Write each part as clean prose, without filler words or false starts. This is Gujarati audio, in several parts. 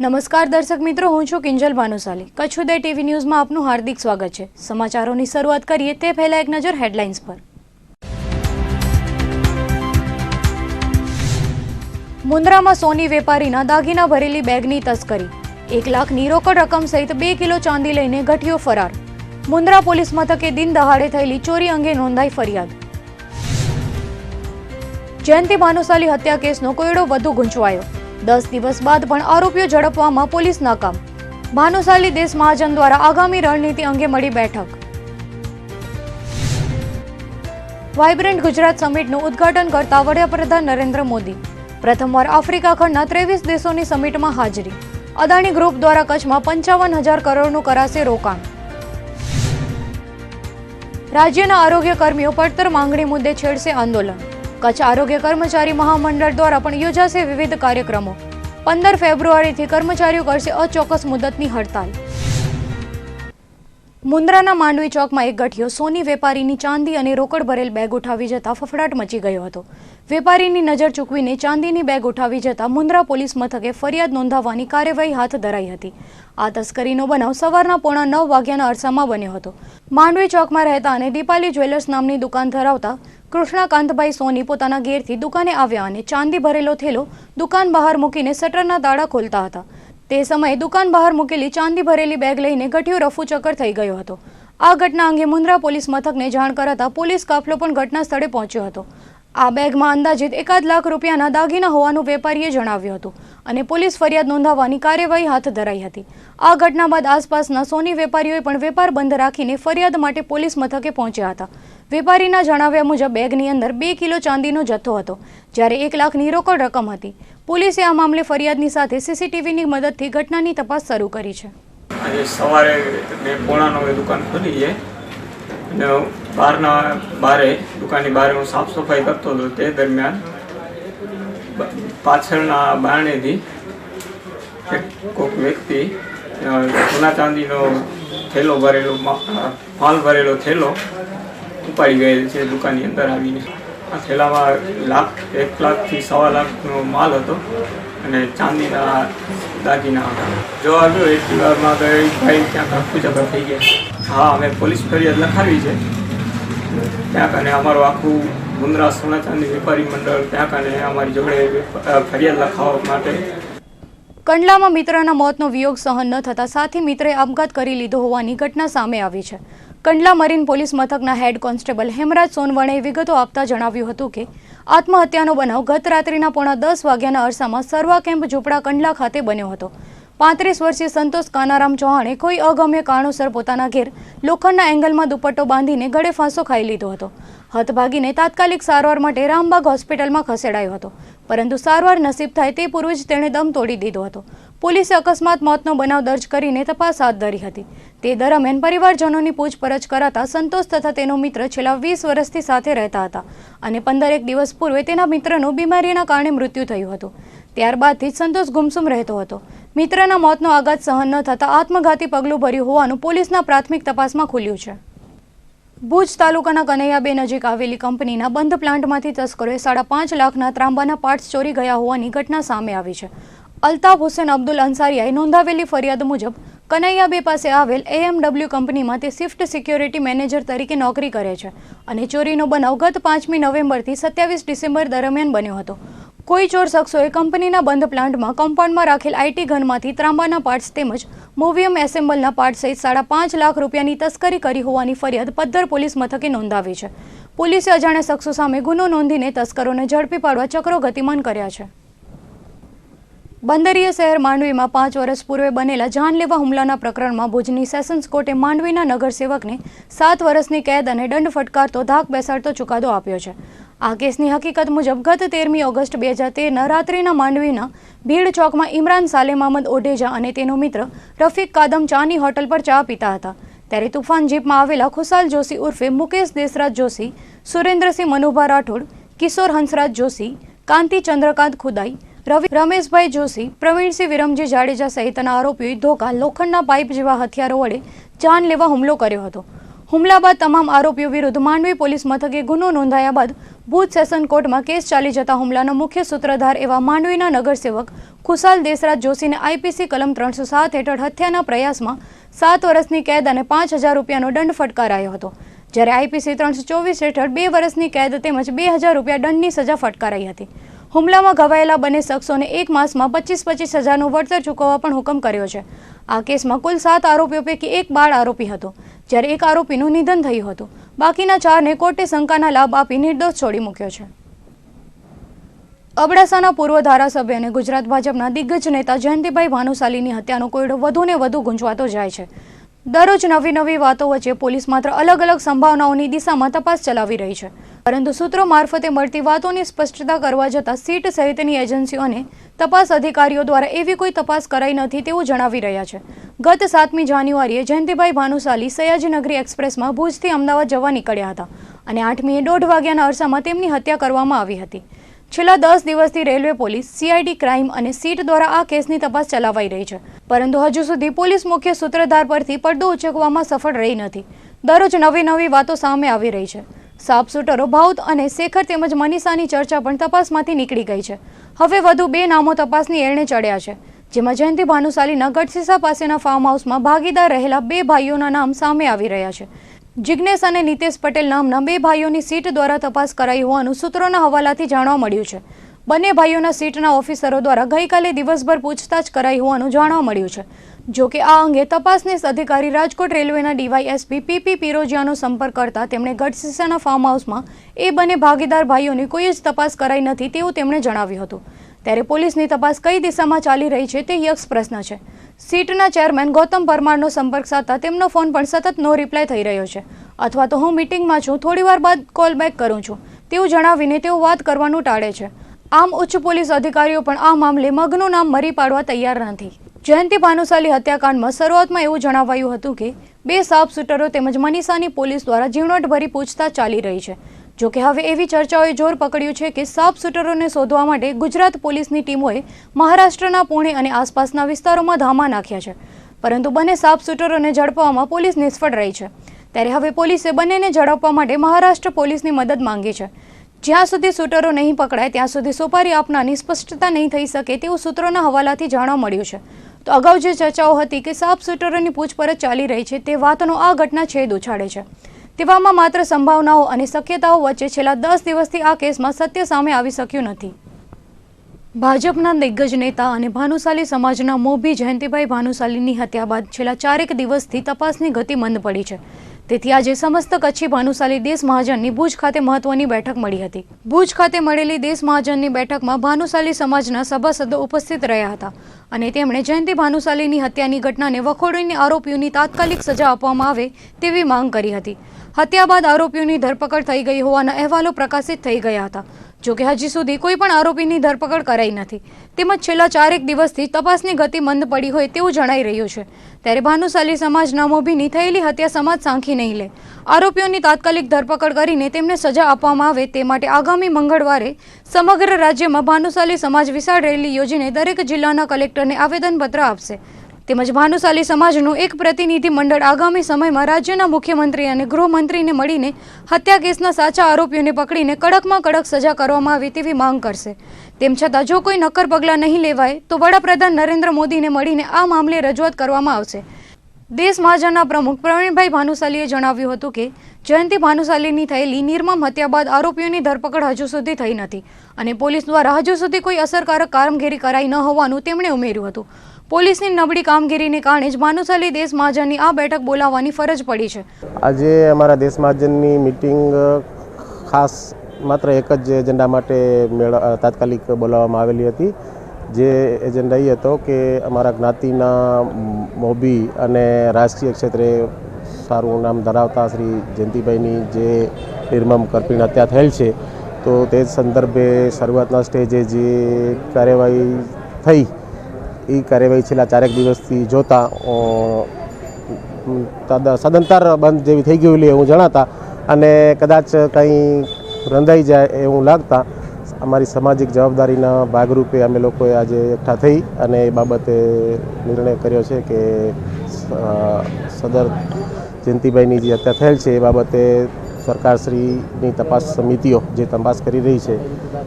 નમસ્કાર દર્શક મિત્રો, હું છું કિંજલ ભાનુશાલી। કચ્છ ઉદય ટીવી ન્યૂઝમાં આપનું હાર્દિક સ્વાગત છે। સમાચારોની શરૂઆત કરીએ તે પહેલા એક નજર હેડલાઇન્સ પર। મુન્દ્રામાં સોની વેપારીના દાગીના ભરેલી બેગની તસ્કરી। 1 લાખની રોકડ રકમ સહિત 2 કિલો ચાંદી લઈને ગઠિયો ફરાર। મુન્દ્રા પોલીસ મથકે દિન દહાડે થયેલી ચોરી અંગે નોંધાઈ ફરિયાદ। જયંતિ ભાનુશાલી હત્યા કેસનો કોયડો વધુ ગૂંચવાયો। 10 દિવસ બાદ પણ આરોપીઓ ઝડપવામાં પોલીસ નાકામ। ભાનુશાલી દેશ મહાજન દ્વારા આગામી રણનીતિ અંગે મળી બેઠક। વાઇબ્રન્ટ ગુજરાત સમિટનું ઉદ્ઘાટન કરતા વડાપ્રધાન નરેન્દ્ર મોદી। પ્રથમવાર આફ્રિકા ખંડના 23 દેશોની સમિટમાં હાજરી। અદાણી ગ્રુપ દ્વારા કચ્છમાં 55,000 કરોડનું કરાશે રોકાણ। રાજ્યના આરોગ્ય કર્મીઓ પડતર માંગણી મુદ્દે છેડશે આંદોલન। કચ્છ આરોગ્ય કર્મચારી મહામંડળ દ્વારા પણ યોજાશે વિવિધ કાર્યક્રમો। 15 ફેબ્રુઆરીથી કર્મચારીઓ કરશે અચોક્કસ મુદતની હડતાલ। મુન્દ્રાના માંડવી ચોકમાં એક ગઠિયો સોની વેપારીની ચાંદી અને રોકડ ભરેલ બેગ ઉઠાવી જતા ફફડાટ મચી ગયો હતો। વેપારીની નજર ચૂકવીને ચાંદીની બેગ ઉઠાવી જતા મુન્દ્રા પોલીસ મથકે ફરિયાદ નોંધાવવાની કાર્યવાહી હાથ ધરાઈ હતી। આ તસ્કરીનો બનાવ સવારના 8:45 વાગ્યાના અરસામાં બન્યો હતો। માંડવી ચોકમાં રહેતા અને દીપાલી જ્વેલર્સ નામની દુકાન ધરાવતા કૃષ્ણકાંતભાઈ સોની પોતાના ઘેરથી દુકાને આવ્યા અને ચાંદી ભરેલો થેલો દુકાન બહાર મૂકીને શટરના તાળા ખોલતા હતા। તે સમયે દુકાન બહાર મૂકેલી ચાંદી ભરેલી બેગ લઈને ગઠિયો રફુચક્કર થઈ ગયો હતો। આ ઘટના અંગે મુન્દ્રા પોલીસ મથકને જાણ કરાતા પોલીસ કાફલો પણ ઘટના સ્થળે પહોંચ્યો હતો। આ બેગમાં અંદાજિત 1 લાખ રૂપિયાના દાગીના હોવાનું વેપારીએ જણાવ્યું હતું અને પોલીસ ફરિયાદ નોંધાવવાની કાર્યવાહી હાથ ધરાઈ હતી। આ ઘટના બાદ આસપાસના સોની વેપારીઓએ પણ વેપાર બંધ રાખીને ફરિયાદ માટે પોલીસ મથકે પહોંચ્યા હતા। વેપારીના જણાવ્યા મુજબ બેગની અંદર 2 કિલો ચાંદીનો જથ્થો હતો, જ્યારે 1 લાખની રોકડ રકમ હતી। પોલીસે આ મામલે ફરિયાદની સાથે સીસીટીવીની મદદથી ઘટનાની તપાસ શરૂ કરી છે। આજે સવારે મેં 8:45 દુકાન ખોલી છે અને બારે દુકાનની બહાર હું સાફ સફાઈ કરતો હતો। તે દરમિયાન પાછળના બારણેથી કોઈક વ્યક્તિ સોના ચાંદીનો થેલો ભરેલો માલ ભરેલો થેલો ઉપાડી ગયેલ છે દુકાનની અંદર આવીને। આ થેલામાં 1 લાખથી 1.25 લાખનો માલ હતો અને ચાંદીના દાગીના હતા। જો આવ્યો એટલી વારમાં તો ભાઈ ક્યાંક રફુચક્કર થઈ ગયા। હા, અમે પોલીસ ફરિયાદ લખાવી છે। ત્યાં કને અમારું આખું મુન્દ્રા સોના ચાંદી વેપારી મંડળ ત્યાં કને અમારી જોડે ફરિયાદ લખાવવા માટે। કંડલામાં મિત્રના મોતનો વિયોગ સહન ન થતા સાથી મિત્રે આપઘાત કરી લીધો હોવાની ઘટના સામે આવી છે। કંડલા મરીન પોલીસ મથકના હેડ કોન્સ્ટેબલ હેમરાજ સોનવણેએ વિગતો આપતા જણાવ્યું હતું કે આત્મહત્યાનો બનાવ ગત રાત્રિના 9:10 વાગ્યાના અરસામાં સરવા કેમ્પ ઝૂંપડા કંડલા ખાતે બન્યો હતો। 35 વર્ષીય સંતોષ કાનારામ ચૌહાણે કોઈ અગમ્ય કારણોસર પોતાના ઘેર લોખંડના એંગલમાં દુપટ્ટો બાંધીને ગળે ફાંસો ખાઈ લીધો હતો। હતભાગીને તાત્કાલિક સારવાર માટે રામબાગ હોસ્પિટલમાં ખસેડાયો હતો, પરંતુ સારવાર નસીબ થાય તે પૂર્વે જ તેણે દમ તોડી દીધો હતો। પોલીસે અકસ્માત મોતનો બનાવ દર્જ કરીને તપાસ હાથ ધરી હતી। તે દરમિયાન પરિવારજનોની પૂછપરછ કરાતા સંતોષ તથા તેનો મિત્ર છેલ્લા 20 વર્ષથી સાથે રહેતા હતા અને 15 દિવસ પૂર્વે તેના મિત્રનું બીમારીના કારણે મૃત્યુ થયું હતું। ત્યારબાદથી જ સંતોષ ગુમસુમ રહેતો હતો। મિત્રના મોતનો આઘાત સહન ન થતા આત્મઘાતી પગલું ભર્યું હોવાનું પોલીસના પ્રાથમિક તપાસમાં ખુલ્યું છે। ભુજ તાલુકાના કનૈયાબે નજીક આવેલી કંપનીના બંધ પ્લાન્ટમાંથી તસ્કરોએ 5.5 લાખના ત્રાંબાના પાર્ટ્સ ચોરી ગયા હોવાની ઘટના સામે આવી છે। અલ્તાફ હુસેન અબ્દુલ અંસારીયાએ નોંધાવેલી ફરિયાદ મુજબ કનૈયાબે પાસે આવેલ AMW કંપનીમાં તે શિફ્ટ સિક્યોરિટી મેનેજર તરીકે નોકરી કરે છે અને ચોરીનો બનાવ ગત 5મી નવેમ્બરથી 27 ડિસેમ્બર દરમિયાન બન્યો હતો। કોઈ ચોર શખ્સોએ કંપનીના બંધ પ્લાન્ટમાં કમ્પાઉન્ડમાં રાખેલ IT ગનમાંથી ત્રાંબાના પાર્ટ્સ તેમજ મોવિયમ એસેમ્બલના પાર્ટ સહિત 5.5 લાખ રૂપિયાની તસ્કરી કરી હોવાની ફરિયાદ પદ્ધર પોલીસ મથકે નોંધાવી છે। પોલીસે અજાણ્યા શખ્સો સામે ગુનો નોંધીને તસ્કરોને ઝડપી પાડવા ચક્રો ગતિમાન કર્યા છે। બંદરીય શહેર માંડવીમાં 5 વર્ષ પૂર્વે બનેલા જાનલેવા હુમલાના પ્રકરણમાં ભુજની સેશન્સ કોર્ટે માંડવીના નગરસેવકને 7 વર્ષની કેદ અને દંડ ફટકારતો ધાક બેસાડતો ચુકાદો આપ્યો છે। આ કેસની હકીકત મુજબ ગત 13મી ઓગસ્ટ 2013ના રાત્રિના માંડવીના ભીડ ચોકમાં ઇમરાન સાલેમ અહમદ ઓઢેજા અને તેનો મિત્ર રફીક કાદમ ચાની હોટલ પર ચા પીતા હતા। ત્યારે તુફાન જીપમાં આવેલા ખુશાલ જોશી ઉર્ફે મુકેશ દેસરાજ જોશી, સુરેન્દ્રસિંહ મનુભા રાઠોડ, કિશોર હંસરાજ જોશી, કાંતિ ચંદ્રકાંત ખુદાઈ, રમેશભાઈ જોશી, પ્રવીણસિંહ વિરમજી જાડેજા સહિતના આરોપીઓએ ધોકા, લોખંડના પાઇપ જેવા હથિયારો વડે જાનલેવા હુમલો કર્યો હતો। હુમલા બાદ તમામ આરોપીઓ વિરુદ્ધ માંડવી પોલીસ મથકે ગુનો નોંધાયા બાદ ભુજ સેશન કોર્ટમાં કેસ ચાલી જતા હુમલાના મુખ્ય સૂત્રધાર એવા માંડવીના નગરસેવક ખુશાલ દેસરાજ જોશીને આઈપીસી કલમ 307 હેઠળ હત્યાના પ્રયાસમાં 7 વર્ષની કેદ અને 5,000 રૂપિયાનો દંડ ફટકારાયો હતો, જ્યારે આઈપીસી 324 હેઠળ 2 વર્ષની કેદ તેમજ 2,000 રૂપિયા દંડની સજા ફટકારાઈ હતી. હુમલામાં ઘવાયેલા બંને શખ્સોને 1 માસમાં 25,000નું વળતર ચૂકવવા પણ હુકમ કર્યો છે. આ કેસમાં કુલ 7 આરોપીઓ પૈકી એક બાળ આરોપી હતો, જ્યારે એક આરોપીનું નિધન થયું હતું. બાકીના 4ને કોર્ટે શંકાના લાભ આપી નિર્દોષ છોડી મૂક્યો છે. અબડાસાના પૂર્વ ધારાસભ્ય અને ગુજરાત ભાજપના દિગ્ગજ નેતા જયંતિભાઈ ભાનુશાલીની હત્યાનો કોયડો વધુને વધુ ગુંચવાતો જાય છે. દરરોજ નવી વાતો વચ્ચે પોલીસ માત્ર અલગ અલગ સંભાવનાઓની દિશામાં તપાસ ચલાવી રહી છે, પરંતુ સૂત્રો મારફતે મળતી વાતોની સ્પષ્ટતા કરવા જતાં સીટ સહિતની એજન્સીઓને તપાસ અધિકારીઓ દ્વારા એવી કોઈ તપાસ કરાઈ નથી તેવું જણાવી રહ્યા છે. ગત 7મી જાન્યુઆરીએ જયંતિભાઈ ભાનુશાલી સયાજીનગરી એક્સપ્રેસમાં ભુજથી અમદાવાદ જવા નીકળ્યા હતા અને 8મીએ 1:30 વાગ્યાના અરસામાં તેમની હત્યા કરવામાં આવી હતી. છેલ્લા 10 દિવસથી રેલવે પોલીસ, સીઆઈડી ક્રાઇમ અને સીટ દ્વારા આ કેસની તપાસ ચલાવાઈ રહી છે, પરંતુ હજુ સુધી પોલીસ મુખ્ય સૂત્રધાર પરથી પડદો ઉચકવામાં સફળ રહી નથી. દરરોજ નવી વાતો સામે આવી રહી છે. સાપ શૂટરો ભાઉત અને શેખર તેમજ મનીષાની ચર્ચા પણ તપાસમાંથી નીકળી ગઈ છે. હવે વધુ 2 નામો તપાસની એળને ચડ્યા છે, જેમાં જયંતિ ભાનુશાલીના ગઢસીસા પાસેના ફાર્મ હાઉસમાં ભાગીદાર રહેલા 2 ભાઈઓના નામ સામે આવી રહ્યા છે. જિગ્નેશ અને નીતેશ પટેલ નામના 2 ભાઈઓની સીટ દ્વારા તપાસ કરાઈ હોવાનું સૂત્રોના હવાલાથી જાણવા મળ્યું છે. બંને ભાઈઓના સીટના ઓફિસરો દ્વારા ગઈકાલે દિવસભર પૂછતાછ કરાઈ હોવાનું જાણવા મળ્યું છે. જો કે આ અંગે તપાસનીશ અધિકારી રાજકોટ રેલવેના ડીવાયએસપી પીપી પિરોજિયાનો સંપર્ક કરતા તેમણે ગઢસીસાના ફાર્મ હાઉસમાં એ બંને ભાગીદાર ભાઈઓની કોઈ જ તપાસ કરાઈ નથી તેવું તેમણે જણાવ્યું હતું. ત્યારે પોલીસની તપાસ કઈ દિશામાં ચાલી રહી છે તે યક્ષ પ્રશ્ન છે. સીટના ચેરમેન ગૌતમ પરમારનો સંપર્ક સાધતા તેમનો ફોન પણ સતત નો રિપ્લાય થઈ રહ્યો છે, અથવા તો હું મીટિંગમાં છું, થોડીવાર બાદ કોલ બેક કરું છું તેવું જણાવીને તેઓ વાત કરવાનું ટાળે છે. આમ ઉચ્ચ પોલીસ અધિકારીઓ પણ આ મામલે મગનું નામ મરી પાડવા તૈયાર નથી. જયંતિ ભાનુશાલી હત્યાકાંડમાં શરૂઆતમાં એવું જણાવાયું હતું કે 2 સાપ શૂટરો તેમજ મનીષાની પોલીસ દ્વારા ઝીણવટભરી પૂછતાછ ચાલી રહી છે. જોકે હવે એવી ચર્ચાઓએ જોર પકડ્યું છે કે સાપ શૂટરોને શોધવા માટે ગુજરાત પોલીસની ટીમોએ મહારાષ્ટ્રના પુણે અને આસપાસના વિસ્તારોમાં ધામા નાખ્યા છે, પરંતુ બંને સાપ શૂટરોને ઝડપવામાં પોલીસ નિષ્ફળ રહી છે. ત્યારે હવે પોલીસે બંનેને ઝડપવા માટે મહારાષ્ટ્ર પોલીસની મદદ માંગી છે. જ્યાં સુધી શૂટરો નહીં પકડાય ત્યાં સુધી સોપારી આપનારની સ્પષ્ટતા નહીં થઈ શકે તેવું સૂત્રોના હવાલાથી જાણવા મળ્યું છે. તો અગાઉ જે ચર્ચાઓ હતી કે સાપ શૂટરોની પૂછપરછ ચાલી રહી છે તે વાતનો આ ઘટના છેદ ઉછાળે છે. તેવામાં માત્ર સંભાવનાઓ અને શક્યતાઓ વચ્ચે છેલ્લા 10 દિવસથી આ કેસમાં સત્ય સામે આવી શક્યું નથી. ભાજપના દિગ્ગજ નેતા અને ભાનુશાલી સમાજના મોભી જયંતિભાઈ ભાનુશાલીની હત્યા બાદ છેલ્લા 4 દિવસથી તપાસની ગતિ મંદ પડી છે. તેથી આજે સમસ્ત કચ્છી ભાનુશાલી દેશ મહાજનની ભુજ ખાતે મહત્વની બેઠક મળી હતી. ભુજ ખાતે મળેલી દેશ મહાજનની બેઠકમાં ભાનુશાલી સમાજના સભાસદો ઉપસ્થિત રહ્યા હતા અને તેમણે જયંતિ ભાનુશાલીની હત્યાની ઘટનાને વખોડીને આરોપીઓની તાત્કાલિક સજા આપવામાં આવે તેવી માંગ કરી હતી. હત્યા બાદ આરોપીઓની ધરપકડ થઈ ગઈ હોવાના અહેવાલો પ્રકાશિત થઈ ગયા હતા. જોકે હજી સુધી કોઈ પણ આરોપીની ધરપકડ કરાઈ નથી, તેમજ છેલ્લા 4 દિવસથી તપાસની ગતિ મંદ પડી હોય તેવું જણાઈ રહ્યું છે. ત્યારે ભાનુશાલી સમાજના મોભીની થયેલી હત્યા સમાજ સાંખી નહીં લે. આરોપીઓની તાત્કાલિક ધરપકડ કરીને તેમને સજા આપવામાં આવે તે માટે આગામી મંગળવારે સમગ્ર રાજ્યમાં ભાનુશાલી સમાજ વિશાળ રેલી યોજીને દરેક જિલ્લાના કલેક્ટરને આવેદનપત્ર આપશે. તેમજ ભાનુશાલી સમાજનું એક પ્રતિનિધિ મંડળ આગામી સમયમાં રાજ્યના મુખ્યમંત્રી અને ગૃહમંત્રીને મળીને હત્યા કેસના સાચા આરોપીઓને પકડીને કડકમાં કડક સજા કરવામાં આવે તેવી માંગ કરશે. તેમ છતાં જો કોઈ નક્કર પગલાં નહીં લેવાય તો વડાપ્રધાન નરેન્દ્ર મોદીને મળીને આ મામલે રજૂઆત કરવામાં આવશે. દેશ મહાજનના પ્રમુખ પ્રવીણભાઈ ભાનુશાલીએ જણાવ્યું હતું કે જયંતિ ભાનુશાલીની થયેલી નિર્મમ હત્યા બાદ આરોપીઓની ધરપકડ હજુ સુધી થઈ નથી અને પોલીસ દ્વારા હજુ સુધી કોઈ અસરકારક કામગીરી કરાઈ ન હોવાનું તેમણે ઉમેર્યું હતું. પોલીસની નબળી કામગીરીને કારણે જ ભાનુશાલી દેશ મહાજનની આ બેઠક બોલાવવાની ફરજ પડી છે. આજે અમારા દેશ મહાજનની મિટિંગ ખાસ માત્ર એક જ એજન્ડા માટે તાત્કાલિક બોલાવવામાં આવેલી હતી. જે એજન્ડા એ હતો કે અમારા જ્ઞાતિના મોભી અને રાજકીય ક્ષેત્રે સારું નામ ધરાવતા શ્રી જયંતિભાઈની જે નિર્મમ કરપીણ હત્યા થયેલ છે, તો તે સંદર્ભે શરૂઆતના સ્ટેજે જે કાર્યવાહી થઈ એ કાર્યવાહી છેલ્લા 4 દિવસથી જોતા સદંતર બંધ જેવી થઈ ગયેલી એવું જણાતા અને કદાચ કંઈ રંધાઈ જાય એવું લાગતા અમારી સામાજિક જવાબદારીના ભાગરૂપે અમે લોકોએ આજે એકઠા થઈ અને એ બાબતે નિર્ણય કર્યો છે કે સદર જયંતિભાઈની જે હત્યા થયેલ છે એ બાબતે સરકારશ્રીની તપાસ સમિતિઓ જે તપાસ કરી રહી છે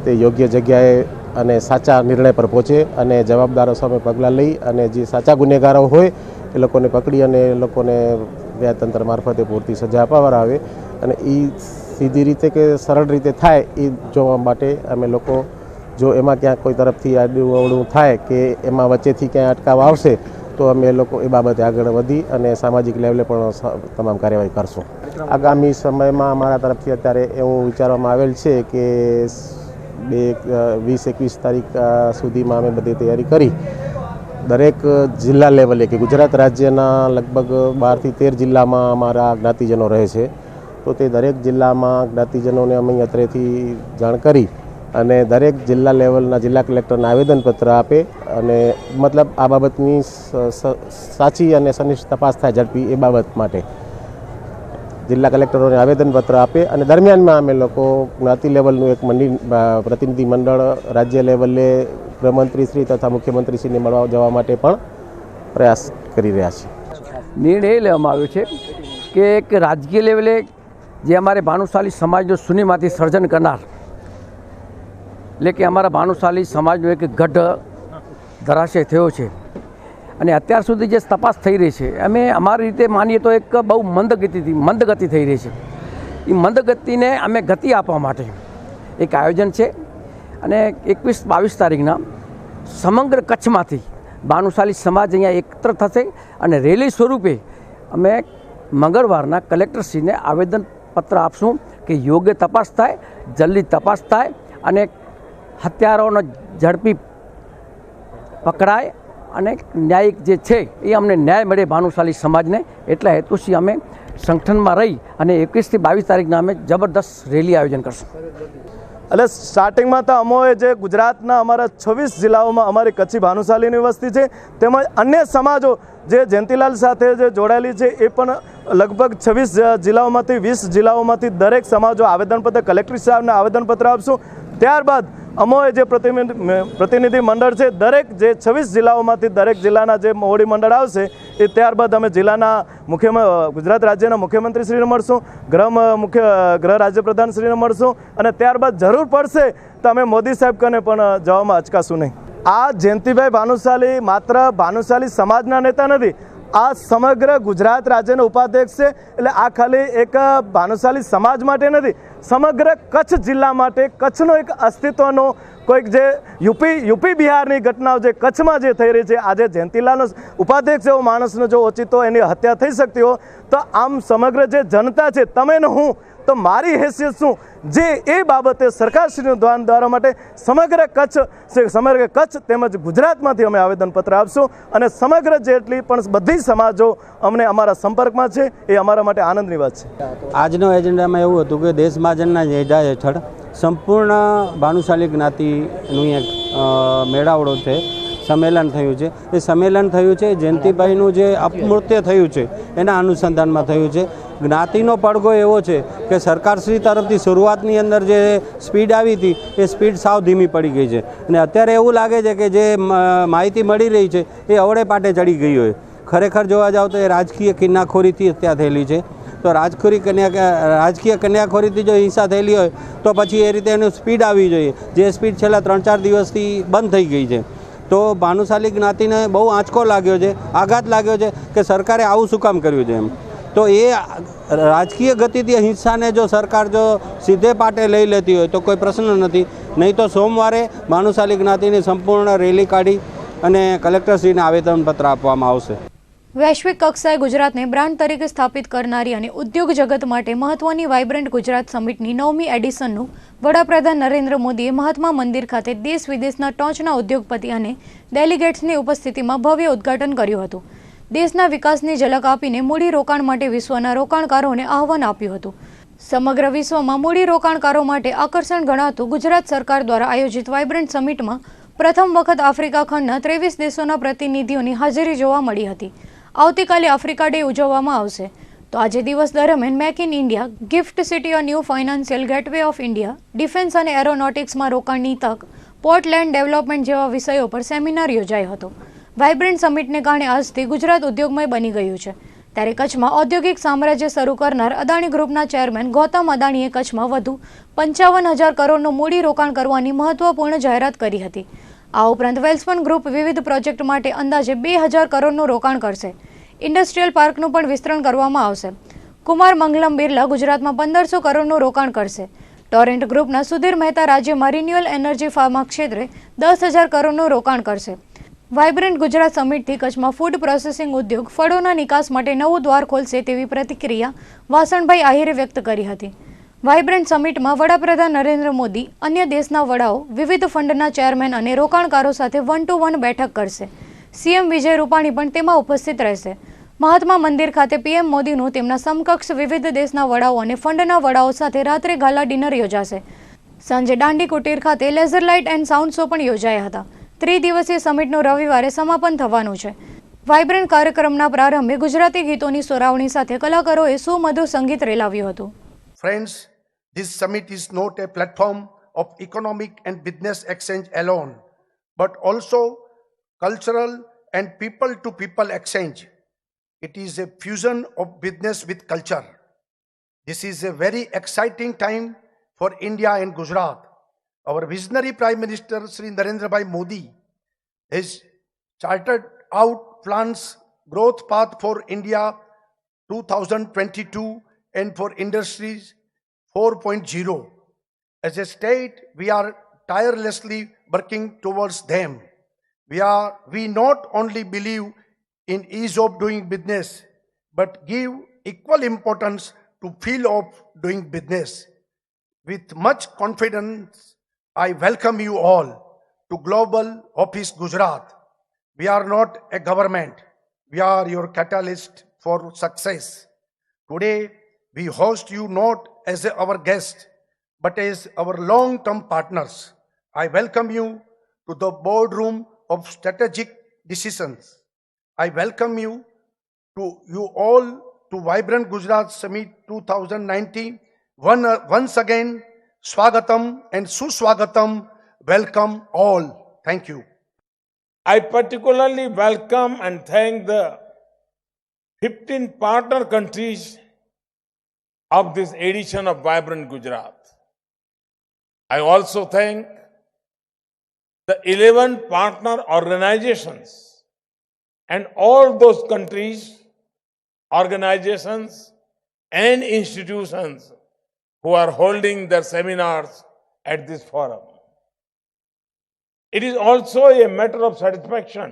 તે યોગ્ય જગ્યાએ અને સાચા નિર્ણય પર પહોંચે અને જવાબદારો સામે પગલાં લઈ અને જે સાચા ગુનેગારો હોય એ લોકોને પકડી અને એ લોકોને ન્યાયતંત્ર મારફતે પૂરતી સજા અપાવવામાં આવે અને એ સીધી રીતે કે સરળ રીતે થાય એ જોવા માટે અમે લોકો જો એમાં ક્યાંક કોઈ તરફથી આડું અવળું થાય કે એમાં વચ્ચેથી ક્યાંય અટકાવ આવશે તો અમે લોકો એ બાબતે આગળ વધી અને સામાજિક લેવલે પણ તમામ કાર્યવાહી કરશું. આગામી સમયમાં અમારા તરફથી અત્યારે એવું વિચારવામાં આવેલ છે કે 20-21 તારીખ સુધીમાં અમે બધી તૈયારી કરી દરેક જિલ્લા લેવલે કે ગુજરાત રાજ્યના લગભગ 12 થી 13 જિલ્લામાં અમારા જ્ઞાતિજનો રહે છે, તો તે દરેક જિલ્લામાં જ્ઞાતિજનોને અમે અત્રેથી જાણ કરી અને દરેક જિલ્લા લેવલના જિલ્લા કલેક્ટરને આવેદનપત્ર આપે અને મતલબ આ બાબતની સાચી અને સનિષ્ઠ તપાસ થાય ઝડપી એ બાબત માટે જિલ્લા કલેક્ટરોને આવેદનપત્ર આપે અને દરમિયાનમાં અમે લોકો જ્ઞાતિ લેવલનું એક પ્રતિનિધિ મંડળ રાજ્ય લેવલે ગૃહમંત્રીશ્રી તથા મુખ્યમંત્રીશ્રીને મળવા જવા માટે પણ પ્રયાસ કરી રહ્યા છીએ. નિર્ણય એ લેવામાં આવ્યો છે કે એક રાજકીય લેવલે જે અમારે ભાનુશાલી સમાજનો શૂન્યમાંથી સર્જન કરનાર એટલે કે અમારા ભાનુશાલી સમાજનો એક ગઢ ધરાશય થયો છે અને અત્યાર સુધી જે તપાસ થઈ રહી છે અમે અમારી રીતે માનીએ તો એક બહુ મંદગતિ થઈ રહી છે. એ મંદગતિને અમે ગતિ આપવા માટે એક આયોજન છે અને 21-22 તારીખના સમગ્ર કચ્છમાંથી ભાનુશાલી સમાજ અહીંયા એકત્ર થશે અને રેલી સ્વરૂપે અમે મંગળવારના કલેક્ટરશ્રીને આવેદનપત્ર આપશું કે યોગ્ય તપાસ થાય, જલ્દી તપાસ થાય અને હત્યારાઓનો ઝડપી પકડાય અને ન્યાયિક જે છે એ અમને ન્યાય મળે ભાનુશાલી સમાજને. એટલા હેતુથી અમે સંગઠનમાં રહી અને 21 થી 22 તારીખના અમે જબરદસ્ત રેલી આયોજન કરશું. એટલે સ્ટાર્ટિંગમાં તો અમોએ જે ગુજરાતના અમારા 26 જિલ્લાઓમાં અમારી કચ્છી ભાનુશાલીની વસ્તી છે તેમજ અન્ય સમાજો જે જયંતિલાલ સાથે જે જોડાયેલી છે એ પણ લગભગ 26 જિલ્લાઓમાંથી 20 જિલ્લાઓમાંથી દરેક સમાજો આવેદનપત્ર કલેક્ટર સાહેબને આવેદનપત્ર આપશું. ત્યારબાદ અમોએ જે પ્રતિનિધિ મંડળ છે દરેક જે 26 જિલ્લાઓમાંથી દરેક જિલ્લાના જે મોવડી મંડળ આવશે એ ત્યારબાદ અમે જિલ્લાના ગુજરાત રાજ્યના મુખ્યમંત્રીશ્રીને મળશું, ગૃહ રાજ્યપ્રધાનશ્રીને મળશું અને ત્યારબાદ જરૂર પડશે તો અમે મોદી સાહેબ કને પણ જવામાં અચકાશું નહીં. આ જયંતિભાઈ ભાનુશાલી માત્ર ભાનુશાલી સમાજના નેતા નથી, આ સમગ્ર ગુજરાત રાજ્યના ઉપાધ્યક્ષ છે. એટલે આ ખાલી એક ભાનુશાલી સમાજ માટે નથી, સમગ્ર કચ્છ જિલ્લા માટે કચ્છનો એક અસ્તિત્વનો કોઈક જે યુપી બિહારની ઘટનાઓ જે કચ્છમાં જે થઈ રહી છે, આજે જયંતિલાલનો ઉપાધ્યક્ષ એવો માણસનો જો ઓચિતો એની હત્યા થઈ શકતી હોય તો આમ સમગ્ર જે જનતા છે તમે ને હું તો મારી હેસિયત શું જે એ બાબતે સરકારશ્રીનું ધ્યાન દોરવા માટે સમગ્ર કચ્છ તેમજ ગુજરાતમાંથી અમે આવેદનપત્ર આપશું અને સમગ્ર જેટલી પણ બધી સમાજો અમને અમારા સંપર્કમાં છે એ અમારા માટે આનંદની વાત છે. આજનો એજન્ડામાં એવું હતું કે દેશ મહાજનના નેજા હેઠળ સંપૂર્ણ ભાનુશાલી જ્ઞાતિનું એક મેળાવડો છે, સંમેલન થયું છે. એ સંમેલન થયું છે જયંતિભાઈનું જે અપમૃત્યુ થયું છે એના અનુસંધાનમાં થયું છે. જ્ઞાતિનો પડઘો એવો છે કે સરકારશ્રી તરફથી શરૂઆતની અંદર જે સ્પીડ આવી હતી એ સ્પીડ સાવ ધીમી પડી ગઈ છે અને અત્યારે એવું લાગે છે કે જે માહિતી મળી રહી છે એ અવળે પાટે ચડી ગઈ હોય. ખરેખર જોવા જાવ તો એ રાજકીય કિન્નાખોરીથી હત્યા થયેલી છે. તો રાજકીય કન્યાખોરીથી જો હિંસા થયેલી હોય તો પછી એ રીતે એનું સ્પીડ આવવી જોઈએ, જે સ્પીડ છેલ્લા 3-4 દિવસથી બંધ થઈ ગઈ છે. તો ભાનુશાલી જ્ઞાતિને બહુ આંચકો લાગ્યો છે, આઘાત લાગ્યો છે કે સરકારે આવું શું કામ કર્યું છે એમ. તો એ રાજકીય ગતિથી હિંસાને જો સરકાર જો સીધે પાટે લઈ લેતી હોય તો કોઈ પ્રશ્ન નથી. નહીં તો સોમવારે ભાનુશાલી જ્ઞાતિની સંપૂર્ણ રેલી કાઢી અને કલેક્ટરશ્રીને આવેદનપત્ર આપવામાં આવશે. વૈશ્વિક કક્ષાએ ગુજરાતને બ્રાન્ડ તરીકે સ્થાપિત કરનારી અને ઉદ્યોગ જગત માટે મહત્વની વાઇબ્રન્ટ ગુજરાત સમિટની 9મી એડિશનનું વડાપ્રધાન નરેન્દ્ર મોદીએ મહાત્મા મંદિર ખાતે દેશ વિદેશના ટોચના ઉદ્યોગપતિ અને ડેલિગેટ્સની ઉપસ્થિતિમાં ભવ્ય ઉદ્ઘાટન કર્યું હતું. દેશના વિકાસની ઝલક આપીને મૂડી રોકાણ માટે વિશ્વના રોકાણકારોને આહવાન આપ્યું હતું. સમગ્ર વિશ્વમાં મૂડી રોકાણકારો માટે આકર્ષણ ગણાતું ગુજરાત સરકાર દ્વારા આયોજિત વાઇબ્રન્ટ સમિટમાં પ્રથમ વખત આફ્રિકા ખંડના 23 દેશોના પ્રતિનિધિઓની હાજરી જોવા મળી હતી. આવતીકાલે આફ્રિકા ડે ઉજવવામાં આવશે. તો આજે દિવસ દરમિયાન make in India, gift city, a new financial gateway of India, defence અને એરોનોટિક્સમાં રોકાણની તક, પોર્ટ લેન્ડ ડેવલપમેન્ટ જેવા વિષયો પર સેમિનાર યોજાયો હતો. વાઇબ્રન્ટ સમિટને કારણે આજથી ગુજરાત ઉદ્યોગમય બની ગયું છે, ત્યારે કચ્છમાં ઔદ્યોગિક સામ્રાજ્ય શરૂ કરનાર અદાણી ગ્રુપના ચેરમેન ગૌતમ અદાણીએ કચ્છમાં વધુ 55,000 કરોડનું મૂડી રોકાણ કરવાની મહત્વપૂર્ણ જાહેરાત કરી હતી. આ ઉપરાંત વેલ્સપન ગ્રુપ વિવિધ પ્રોજેક્ટ માટે અંદાજે 2,000 કરોડનું રોકાણ કરશે. ઇન્ડસ્ટ્રીયલ પાર્કનું પણ વિસ્તરણ કરવામાં આવશે. કુમાર મંગલમ બિરલા ગુજરાતમાં 1,500 કરોડનું રોકાણ કરશે. ટોરેન્ટ ગ્રુપના સુધીર મહેતા રાજ્યમાં રિન્યુઅલ એનર્જી ફાર્મા ક્ષેત્રે 10,000 કરોડનું રોકાણ કરશે. વાઇબ્રન્ટ ગુજરાત સમિટથી કચ્છમાં ફૂડ પ્રોસેસિંગ ઉદ્યોગ ફળોના નિકાસ માટે નવું દ્વાર ખોલશે તેવી પ્રતિક્રિયા વાસણભાઈ આહિરે વ્યક્ત કરી હતી. વાઇબ્રન્ટ સમિટમાં વડાપ્રધાન નરેન્દ્ર મોદી, અન્ય દેશના વડાઓ, વિવિધ ફંડના ચેરમેન અને રોકાણકારો સાથે 1-to-1 બેઠક કરશે. સીએમ વિજય રૂપાણી પણ તેમાં ઉપસ્થિત રહેશે. મહાત્મા મંદિર ખાતે પીએમ મોદીનું તેમના સમકક્ષ વિવિધ દેશના વડાઓ અને ફંડના વડાઓ સાથે રાત્રે ગાલા ડિનર યોજાશે. સાંજે દાંડી કુટીર ખાતે laser light and sound show પણ યોજાયા હતા. 3 દિવસીય સમિટનું રવિવારે સમાપન થવાનું છે. વાઇબ્રન્ટ કાર્યક્રમના પ્રારંભે ગુજરાતી ગીતોની સોરાવણી સાથે કલાકારોએ સુમધુર સંગીત રેલાવ્યું હતું. Friends, this summit is not a platform of economic and business exchange alone, but also cultural and people-to-people exchange. It is a fusion of business with culture. This is a very exciting time for India and Gujarat. Our visionary Prime Minister Shri Narendra Bhai Modi has charted out plans growth path for India 2022 and for industries 4.0. As a state, we are tirelessly working towards them. We not only believe in ease of doing business, but give equal importance to feel of doing business. With much confidence, I welcome you all to Global Office Gujarat. We are not a government. We are your catalyst for success. Today, we host you not as our guest, but as our long-term partners. I welcome you to the boardroom of strategic decisions. I welcome you all to Vibrant Gujarat Summit 2019. Once again, Swagatam and Suswagatam. Welcome all. Thank you. I particularly welcome and thank the 15 partner countries of this edition of Vibrant Gujarat. I also thank the 11 partner organizations and all those countries, organizations and institutions who are holding their seminars at this forum. It is also a matter of satisfaction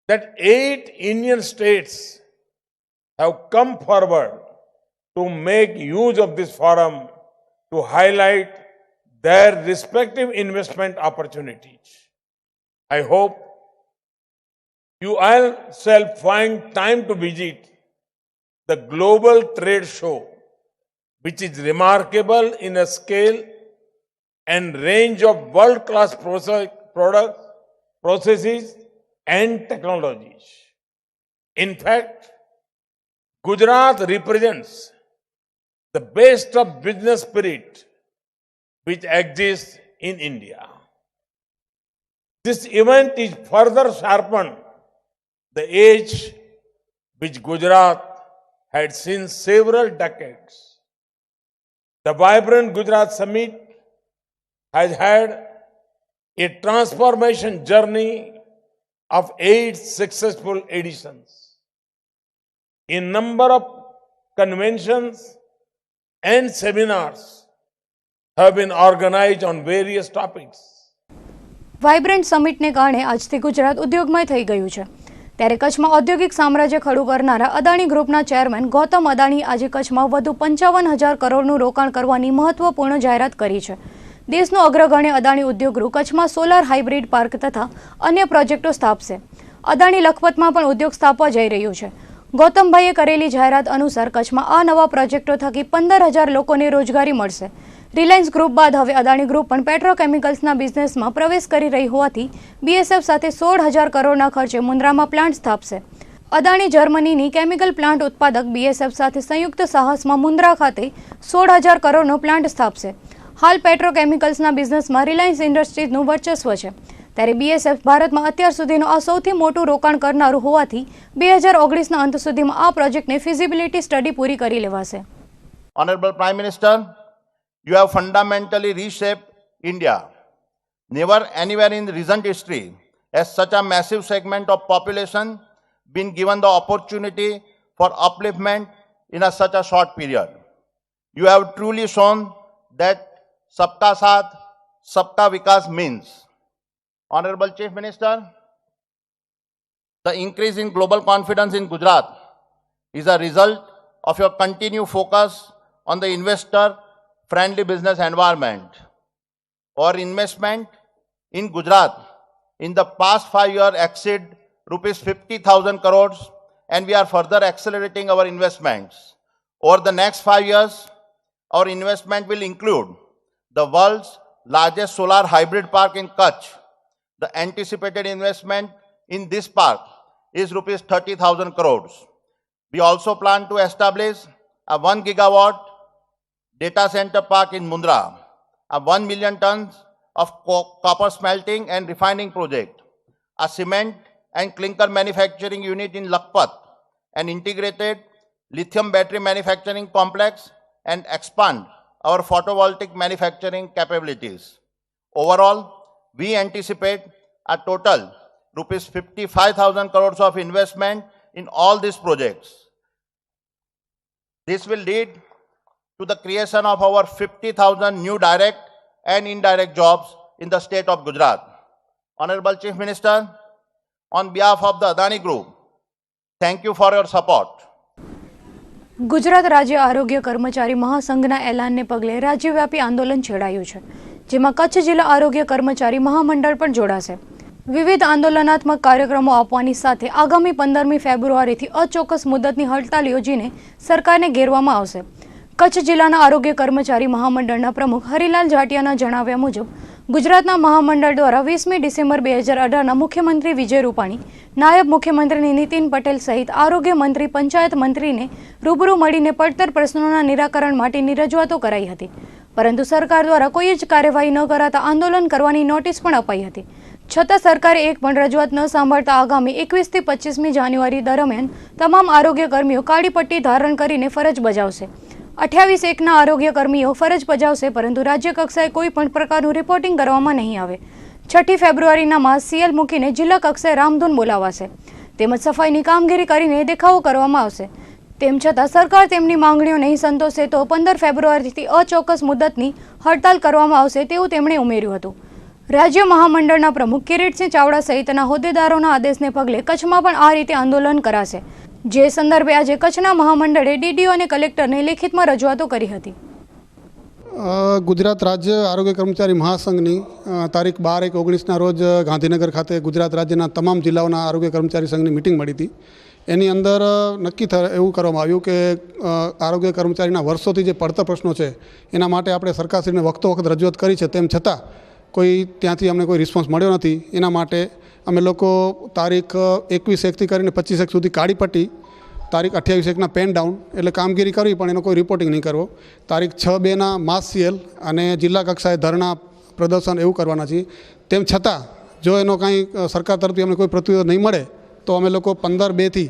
that 8 Indian states have come forward to make use of this forum to highlight their respective investment opportunities. I hope you all shall find time to visit the Global Trade Show, which is remarkable in a scale and range of world-class products, processes and technologies. In fact, Gujarat represents the best of business spirit which exists in India. This event is further sharpened the age which Gujarat had seen several decades. The Vibrant Gujarat Summit has had a transformation journey of 8 successful editions. A number of conventions and seminars have been organized on various topics. Vibrant સમિટને કારણે આજથી ગુજરાત ઉદ્યોગમય થઈ ગયું છે. ત્યારે કચ્છમાં ઔદ્યોગિક સામ્રાજ્ય ખડું કરનારા અદાણી ગ્રુપના ચેરમેન ગૌતમ અદાણી આજે કચ્છમાં વધુ 55,000 કરોડનું રોકાણ કરવાની મહત્વપૂર્ણ જાહેરાત કરી છે. દેશનું અગ્રગણ્ય અદાણી ઉદ્યોગ ગૃહ કચ્છમાં સોલાર હાઇબ્રિડ પાર્ક તથા અન્ય પ્રોજેક્ટો સ્થાપશે. અદાણી લખપતમાં પણ ઉદ્યોગ સ્થાપવા જઈ રહ્યું છે. ગૌતમભાઈએ કરેલી જાહેરાત અનુસાર કચ્છમાં આ નવા પ્રોજેક્ટો થકી 15,000 લોકોને રોજગારી મળશે. રિલાયન્સ ગ્રુપ બાદ હવે અદાણી ગ્રુપ પણ પેટ્રોકેમિકલ્સના બિઝનેસમાં પ્રવેશ કરી રહી હોવાથી બીએસએફ સાથે 16,000 કરોડના ખર્ચે મુન્દ્રામાં પ્લાન્ટ સ્થાપશે. અદાણી જર્મનીની કેમિકલ પ્લાન્ટ ઉત્પાદક બીએસએફ સાથે સંયુક્ત સાહસમાં મુન્દ્રા ખાતે 16,000 કરોડનો પ્લાન્ટ સ્થાપશે. હાલ પેટ્રોકેમિકલ્સના બિઝનેસમાં રિલાયન્સ ઇન્ડસ્ટ્રીઝનું વર્ચસ્વ છે. ત્યારે બીએસએફ ભારતમાં અત્યાર સુધીનું આ સૌથી મોટું રોકાણ કરનારું હોવાથી 2019ના અંત સુધીમાં આ પ્રોજેક્ટની ફિઝિબિલિટી સ્ટડી પૂરી કરી લેવાશે. Honorable Prime Minister, you have fundamentally reshaped India. Never anywhere in recent history has such a massive segment of population been given the opportunity for upliftment in such a short period. You have truly shown that Sabka Saath, Sabka Vikas means. Honorable Chief Minister, the increase in global confidence in Gujarat is a result of your continued focus on the investor-friendly business environment. Our investment in Gujarat in the past 5 years exceed rupees 50,000 crores, and we are further accelerating our investments. Over the next 5 years, our investment will include the world's largest solar hybrid park in Kutch. The anticipated investment in this park is rupees 30,000 crores. We also plan to establish a 1 gigawatt data center park in Mundra, a 1 million tons of copper smelting and refining project, a cement and clinker manufacturing unit in Lakpat, an integrated lithium battery manufacturing complex, and expand our photovoltaic manufacturing capabilities. Overall, we anticipate a total rupees 55,000 crores of investment in all these projects. This will lead to the creation of over 50,000 new direct and indirect jobs in the state of Gujarat. Honorable Chief Minister, on behalf of the Adani Group, thank you for your support. Gujarat રાજ્ય આરોગ્ય કર્મચારી મહાસંઘના એલાનને પગલે રાજ્યવ્યાપી આંદોલન છેડાયું છે, જેમાં કચ્છ જિલ્લા આરોગ્ય કર્મચારી મહામંડળ પણ જોડાશે. વિવિધ આંદોલનાત્મક કાર્યક્રમો આપવાની સાથે આગામી 15મી ફેબ્રુઆરીથી અચોક્કસ મુદતની હડતાલ યોજીને સરકારને ઘેરવામાં આવશે. કચ્છ જિલ્લાના આરોગ્ય કર્મચારી મહામંડળના પ્રમુખ હરિલાલ જાટિયાના જણાવ્યા મુજબ ગુજરાતના મહામંડળ દ્વારા 20મી ડિસેમ્બર 2018ના મુખ્યમંત્રી વિજય રૂપાણી, નાયબ મુખ્યમંત્રી નીતિન પટેલ સહિત આરોગ્ય મંત્રી, પંચાયત મંત્રીને રૂબરૂ મળીને પડતર પ્રશ્નોના નિરાકરણ માટેની રજૂઆતો કરાઈ હતી, પરંતુ સરકાર દ્વારા કોઈ જ કાર્યવાહી ન કરાતા આંદોલન કરવાની નોટિસ પણ અપાઈ હતી. છતાં સરકારે એક પણ રજૂઆત ન સાંભળતા આગામી 21 થી 25મી જાન્યુઆરી દરમિયાન તમામ આરોગ્ય કર્મીઓ કાળી પટ્ટી ધારણ કરીને ફરજ બજાવશે. 28-1ના આરોગ્ય કર્મીઓ ફરજ બજાવશે, પરંતુ રાજ્ય કક્ષાએ કોઈ પણ પ્રકારનું રિપોર્ટિંગ કરવામાં નહીં આવે. 6ઠી ફેબ્રુઆરીના માસ સીએલ મૂકીને જિલ્લા કક્ષાએ રામધૂન બોલાવાશે, તેમજ સફાઈની કામગીરી કરીને દેખાવો કરવામાં આવશે. તેમ છતાં સરકાર તેમની માંગણીઓ નહીં સંતોષે તો 15 ફેબ્રુઆરીથી અચોક્કસ મુદતની હડતાલ કરવામાં આવશે તેવું તેમણે ઉમેર્યું હતું. રાજ્ય મહામંડળના પ્રમુખ કિરીટસિંહ ચાવડા સહિતના હોદ્દેદારોના આદેશને પગલે કચ્છમાં પણ આ રીતે આંદોલન કરાશે, જે સંદર્ભે આજે કચ્છના મહામંડળે ડીડીઓ અને કલેક્ટરને લેખિતમાં રજૂઆતો કરી હતી. ગુજરાત રાજ્ય આરોગ્ય કર્મચારી મહાસંઘની તારીખ 12/1/19ના રોજ ગાંધીનગર ખાતે ગુજરાત રાજ્યના તમામ જિલ્લાઓના આરોગ્ય કર્મચારી સંઘની મિટિંગ મળી હતી. એની અંદર નક્કી એવું કરવામાં આવ્યું કે આરોગ્ય કર્મચારીના વર્ષોથી જે પડતર પ્રશ્નો છે એના માટે આપણે સરકારશ્રીને વખતો વખત રજૂઆત કરી છે, તેમ છતાં ત્યાંથી અમને કોઈ રિસ્પોન્સ મળ્યો નથી. એના માટે અમે લોકો તારીખ 21/1થી કરીને 25/1 સુધી કાળી પટ્ટી, તારીખ 28/1ના પેન ડાઉન એટલે કામગીરી કરવી પણ એનો કોઈ રિપોર્ટિંગ નહીં કરવો, તારીખ 6/2ના માસ સીએલ અને જિલ્લા કક્ષાએ ધરણા પ્રદર્શન એવું કરવાના છીએ. તેમ છતાં જો એનો કાંઈ સરકાર તરફથી અમને કોઈ પ્રત્યુત્તર નહીં મળે તો અમે લોકો 15/2થી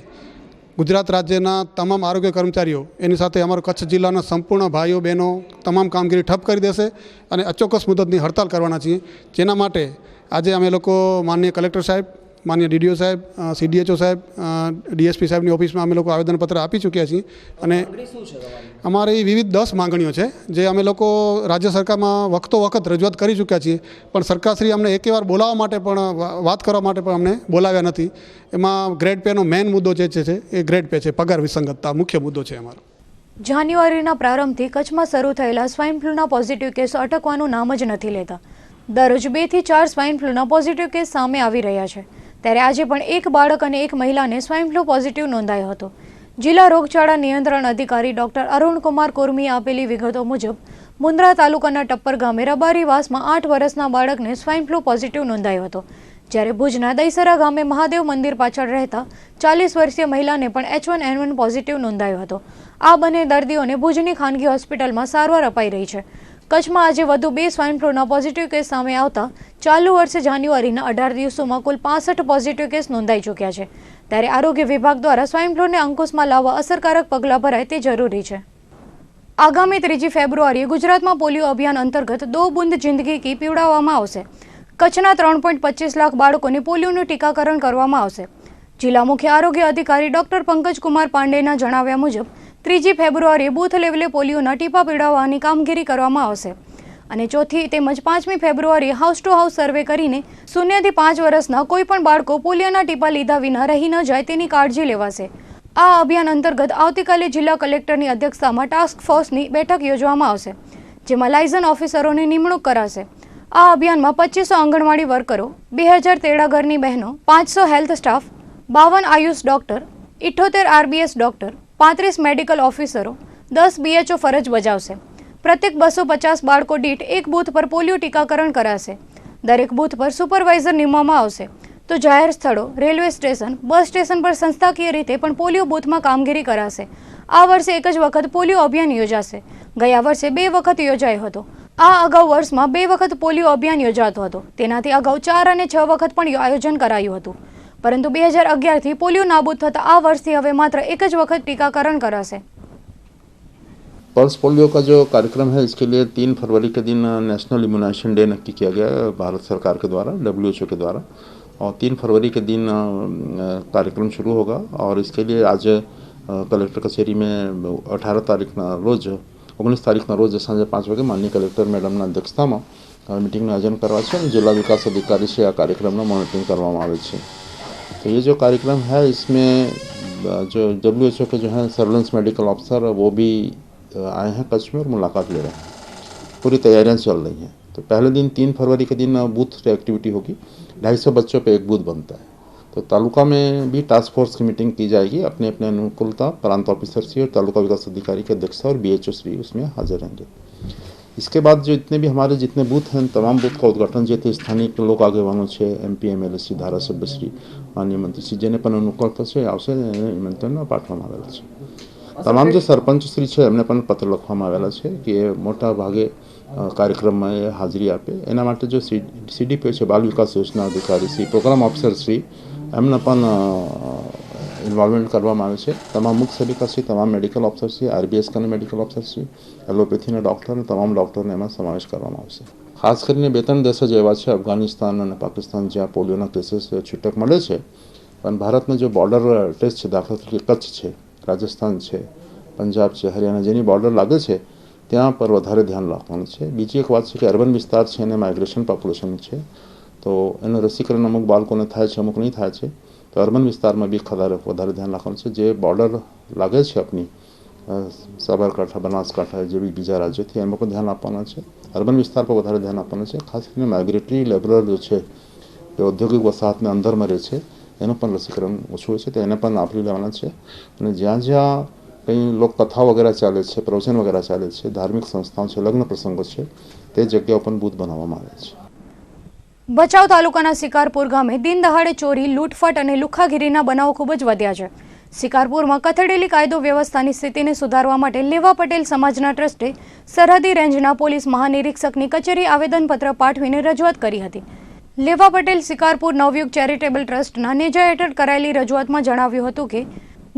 ગુજરાત રાજ્યના તમામ આરોગ્ય કર્મચારીઓ એની સાથે અમારો કચ્છ જિલ્લાના સંપૂર્ણ ભાઈઓ બહેનો તમામ કામગીરી ઠપ કરી દેશે અને અચોક્કસ મુદતની હડતાલ કરવાના છીએ. જેના માટે આજે અમે લોકો માનનીય કલેક્ટર સાહેબ, માનનીય ડીડીઓ સાહેબ, સીડીએચઓ સાહેબ, ડીએસપી સાહેબની ઓફિસમાં અમે લોકો આવેદનપત્ર આપી ચૂક્યા છીએ. અને અમારી વિવિધ 10 માંગણીઓ છે જે અમે લોકો રાજ્ય સરકારમાં વખતો વખત રજૂઆત કરી ચૂક્યા છીએ, પણ સરકારશ્રી અમને એકેવાર બોલાવવા માટે પણ વાત કરવા માટે પણ અમને બોલાવ્યા નથી. એમાં ગ્રેડ પેનો મેઇન મુદ્દો જે છે એ ગ્રેડ પે છે, પગાર વિસંગતતા મુખ્ય મુદ્દો છે અમારો. જાન્યુઆરીના પ્રારંભથી કચ્છમાં શરૂ થયેલા સ્વાઇન ફ્લૂના પોઝિટિવ કેસો અટકવાનું નામ જ નથી લેતા. દરરોજ 2 થી 4 સ્વાઇન ફ્લૂના પોઝિટિવ કેસ સામે આવી રહ્યા છે. ત્યારે આજે પણ એક બાળક અને એક મહિલાને સ્વાઇન ફ્લૂ પોઝિટિવ નોંધાયો હતો. જિલ્લા રોગચાળા નિયંત્રણ અધિકારી ડોક્ટર અરુણકુમાર કુર્મીએ આપેલી વિગતો મુજબ મુન્દ્રા તાલુકાના ટપ્પર ગામે રબારીવાસમાં 8 વર્ષના બાળકને સ્વાઇન ફ્લૂ પોઝિટિવ નોંધાયો હતો, જ્યારે ભુજના દહીસરા ગામે મહાદેવ મંદિર પાછળ રહેતા 40 વર્ષીય મહિલાને પણ H1N1 પોઝિટિવ નોંધાયો હતો. આ બંને દર્દીઓને ભુજની ખાનગી હોસ્પિટલમાં સારવાર અપાઈ રહી છે. કચ્છમાં આજે વધુ 2 સ્વાઇન ફ્લૂના પોઝિટિવ કેસ સામે આવતા ચાલુ વર્ષે જાન્યુઆરીના 18 દિવસોમાં કુલ 65 પોઝિટિવ કેસ નોંધાઈ ચૂક્યા છે. ત્યારે આરોગ્ય વિભાગ દ્વારા સ્વાઇન ફ્લૂને અંકુશમાં લાવવા અસરકારક પગલાં ભરાય તે જરૂરી છે. આગામી 3 ફેબ્રુઆરીએ ગુજરાતમાં પોલિયો અભિયાન અંતર્ગત 2 બૂંદ જિંદગી કી પીવડાવવામાં આવશે. કચ્છના 3.25 લાખ બાળકોને પોલિયોનું ટીકાકરણ કરવામાં આવશે. જિલ્લા મુખ્ય આરોગ્ય અધિકારી ડોક્ટર પંકજ કુમાર પાંડેના જણાવ્યા મુજબ 3 ફેબ્રુઆરીએ બૂથ લેવલે પોલિયોના ટીપા પીવડાવવાની કામગીરી કરવામાં આવશે અને 4 તેમજ 5મી ફેબ્રુઆરીએ હાઉસ ટુ હાઉસ સર્વે કરીને 0 થી 5 વર્ષના કોઈપણ બાળકો પોલિયોના ટીપા લીધા વિના રહી ન જાય તેની કાળજી લેવાશે. આ અભિયાન અંતર્ગત આવતીકાલે જિલ્લા કલેક્ટરની અધ્યક્ષતામાં ટાસ્ક ફોર્સની બેઠક યોજવામાં આવશે, જેમાં લાયઝન ઓફિસરોની નિમણૂક કરાશે. આ અભિયાનમાં 2500 આંગણવાડી વર્કરો, 2000 તેડાગરની બહેનો, 500 health staff, 52 AYUSH doctor, 78 RBS doctor, 35 medical ઓફિસરો, 10 બીએચઓ ફરજ બજાવશે. પ્રત્યેક 250 બાળકો દીઠ એક બૂથ પર પોલિયો ટીકાકરણ કરાશે. દરેક બૂથ પર સુપરવાઇઝર નિમવામાં આવશે. તો જાહેર સ્થળો, રેલવે સ્ટેશન, બસ સ્ટેશન પર સંસ્થાકીય રીતે પણ પોલિયો બૂથમાં કામગીરી કરાશે. આ વર્ષે એક જ વખત પોલિયો અભિયાન યોજાશે. ગયા વર્ષે 2 વખત યોજાયો હતો. આ અગાઉ વર્ષમાં 2 વખત પોલિયો અભિયાન યોજાતો હતો. તેનાથી અગાઉ 4 અને 6 વખત પણ આયોજન કરાયું હતું. પરંતુ 2011થી પોલિયો નાબૂદ થતા આ વર્ષથી હવે માત્ર એક જ વખત ટીकाकरण कराશે. पल्स पोलियो का जो कार्यक्रम है इसके लिए 3 फरवरी के दिन नेशनल इम्यूनाइजेशन डे नक्की किया गया है भारत सरकार के द्वारा, WHO के द्वारा, और 3 फरवरी के दिन कार्यक्रम शुरू होगा. और इसके लिए आज कलेक्टर कचेरी में 19 તારીખના રોજ સાંજે 5 વાગે માનનીય કલેક્ટર મેડમના અધ્યક્ષતામાં મીટિંગનું આયોજન કરવા છે અને जिला विकास अधिकारी से આ કાર્યક્રમનું મોનિટરિંગ કરવામાં આવે છે. तो ये जो कार्यक्रम है इसमें जो WHO के जो है सर्वेलेंस मेडिकल ऑफिसर वो भी आए हैं कच्छ में और मुलाकात ले रहे हैं. पूरी तैयारियां चल रही हैं. तो पहले दिन 3 फरवरी के दिन बूथ एक्टिविटी होगी. 250 बच्चों पे एक बूथ बनता है. तो तालुका में भी टास्क फोर्स की मीटिंग की जाएगी. अपने अपने अनुकूलता प्रांत ऑफिसर श्री और तालुका विकास अधिकारी के अध्यक्षता और BHO श्री उसमें हाजिर रहेंगे. इसके बाद जो जितने बूथ हैं तमाम बूथ का उद्घाटन જે સ્થાનિક લોક આગેવાનો છે, MP MLC ધારાસભ્યશ્રી માનનીય મંત્રીશ્રી જેને પણ અનુકૂળતા છે આવશે એને નિમંત્રણ પાઠવવામાં આવેલા છે. તમામ જે સરપંચશ્રી છે એમને પણ પત્ર લખવામાં આવેલા છે કે મોટા ભાગે કાર્યક્રમમાં એ હાજરી આપે. એના માટે જો CDPO છે બાલ વિકાસ યોજના અધિકારી શ્રી, પ્રોગ્રામ ઓફિસર શ્રી એમને પણ ઇન્વોલ્વમેન્ટ કરવામાં આવે છે. તમામ મુખ્ય સેવિકાશ્રી, તમામ મેડિકલ ઓફિસરશ્રી, RBS કના મેડિકલ ઓફિસરશ્રી, એલોપેથીના ડૉક્ટર અને તમામ ડૉક્ટરને એમાં સમાવેશ કરવામાં આવશે. ખાસ કરીને 2-3 દેશો જ એવા છે અફઘાનિસ્તાન અને પાકિસ્તાન જ્યાં પોલિયોના કેસીસ છૂટક મળે છે. પણ ભારતના જો બોર્ડર ટેસ્ટ છે, દાખલા તરીકે કચ્છ છે, રાજસ્થાન છે, પંજાબ છે, હરિયાણા જેની બોર્ડર લાગે છે ત્યાં પર વધારે ધ્યાન રાખવાનું છે. બીજી એક વાત છે કે અર્બન વિસ્તાર છે અને માઇગ્રેશન પોપ્યુલેશન છે તો એનું રસીકરણ અમુક બાળકોને થાય છે, અમુક નહીં થાય છે. તો અર્બન વિસ્તારમાં બી વધારે ધ્યાન રાખવાનું છે. જે બોર્ડર લાગે છે આપણી સાબરકાંઠા, બનાસકાંઠા જેવી બીજા રાજ્યોથી એમાં પણ ધ્યાન આપવાનું છે. અર્બન વિસ્તાર પર વધારે ધ્યાન આપવાનું છે. ખાસ કરીને માઇગ્રેટરી લેબરર જો છે એ ઔદ્યોગિક વસાહતને અંદરમાં રહે છે એનું પણ રસીકરણ ઓછું હોય છે તો એને પણ આવરી લેવાના છે. અને જ્યાં કંઈ લોકકથા વગેરે ચાલે છે, પ્રવચન વગેરે ચાલે છે, ધાર્મિક સંસ્થાઓ છે, લગ્ન પ્રસંગો છે તે જગ્યાઓ પણ બૂથ બનાવવામાં આવે છે. ભચાઉ તાલુકાના સિકારપુર ગામે દિન દહાડે ચોરી, લૂંટફાટ અને લુખ્ખાગીરીના બનાવો ખૂબ જ વધ્યા છે. સિકારપુરમાં કથળેલી કાયદો વ્યવસ્થાની સ્થિતિને સુધારવા માટે લેવા પટેલ સમાજના ટ્રસ્ટે સરહદી રેન્જના પોલીસ મહાનિરીક્ષકની કચેરી આવેદનપત્ર પાઠવીને રજૂઆત કરી હતી. લેવા પટેલ સિકારપુર નવયુગ ચેરિટેબલ ટ્રસ્ટના નેજા હેઠળ કરાયેલી રજૂઆતમાં જણાવ્યું હતું કે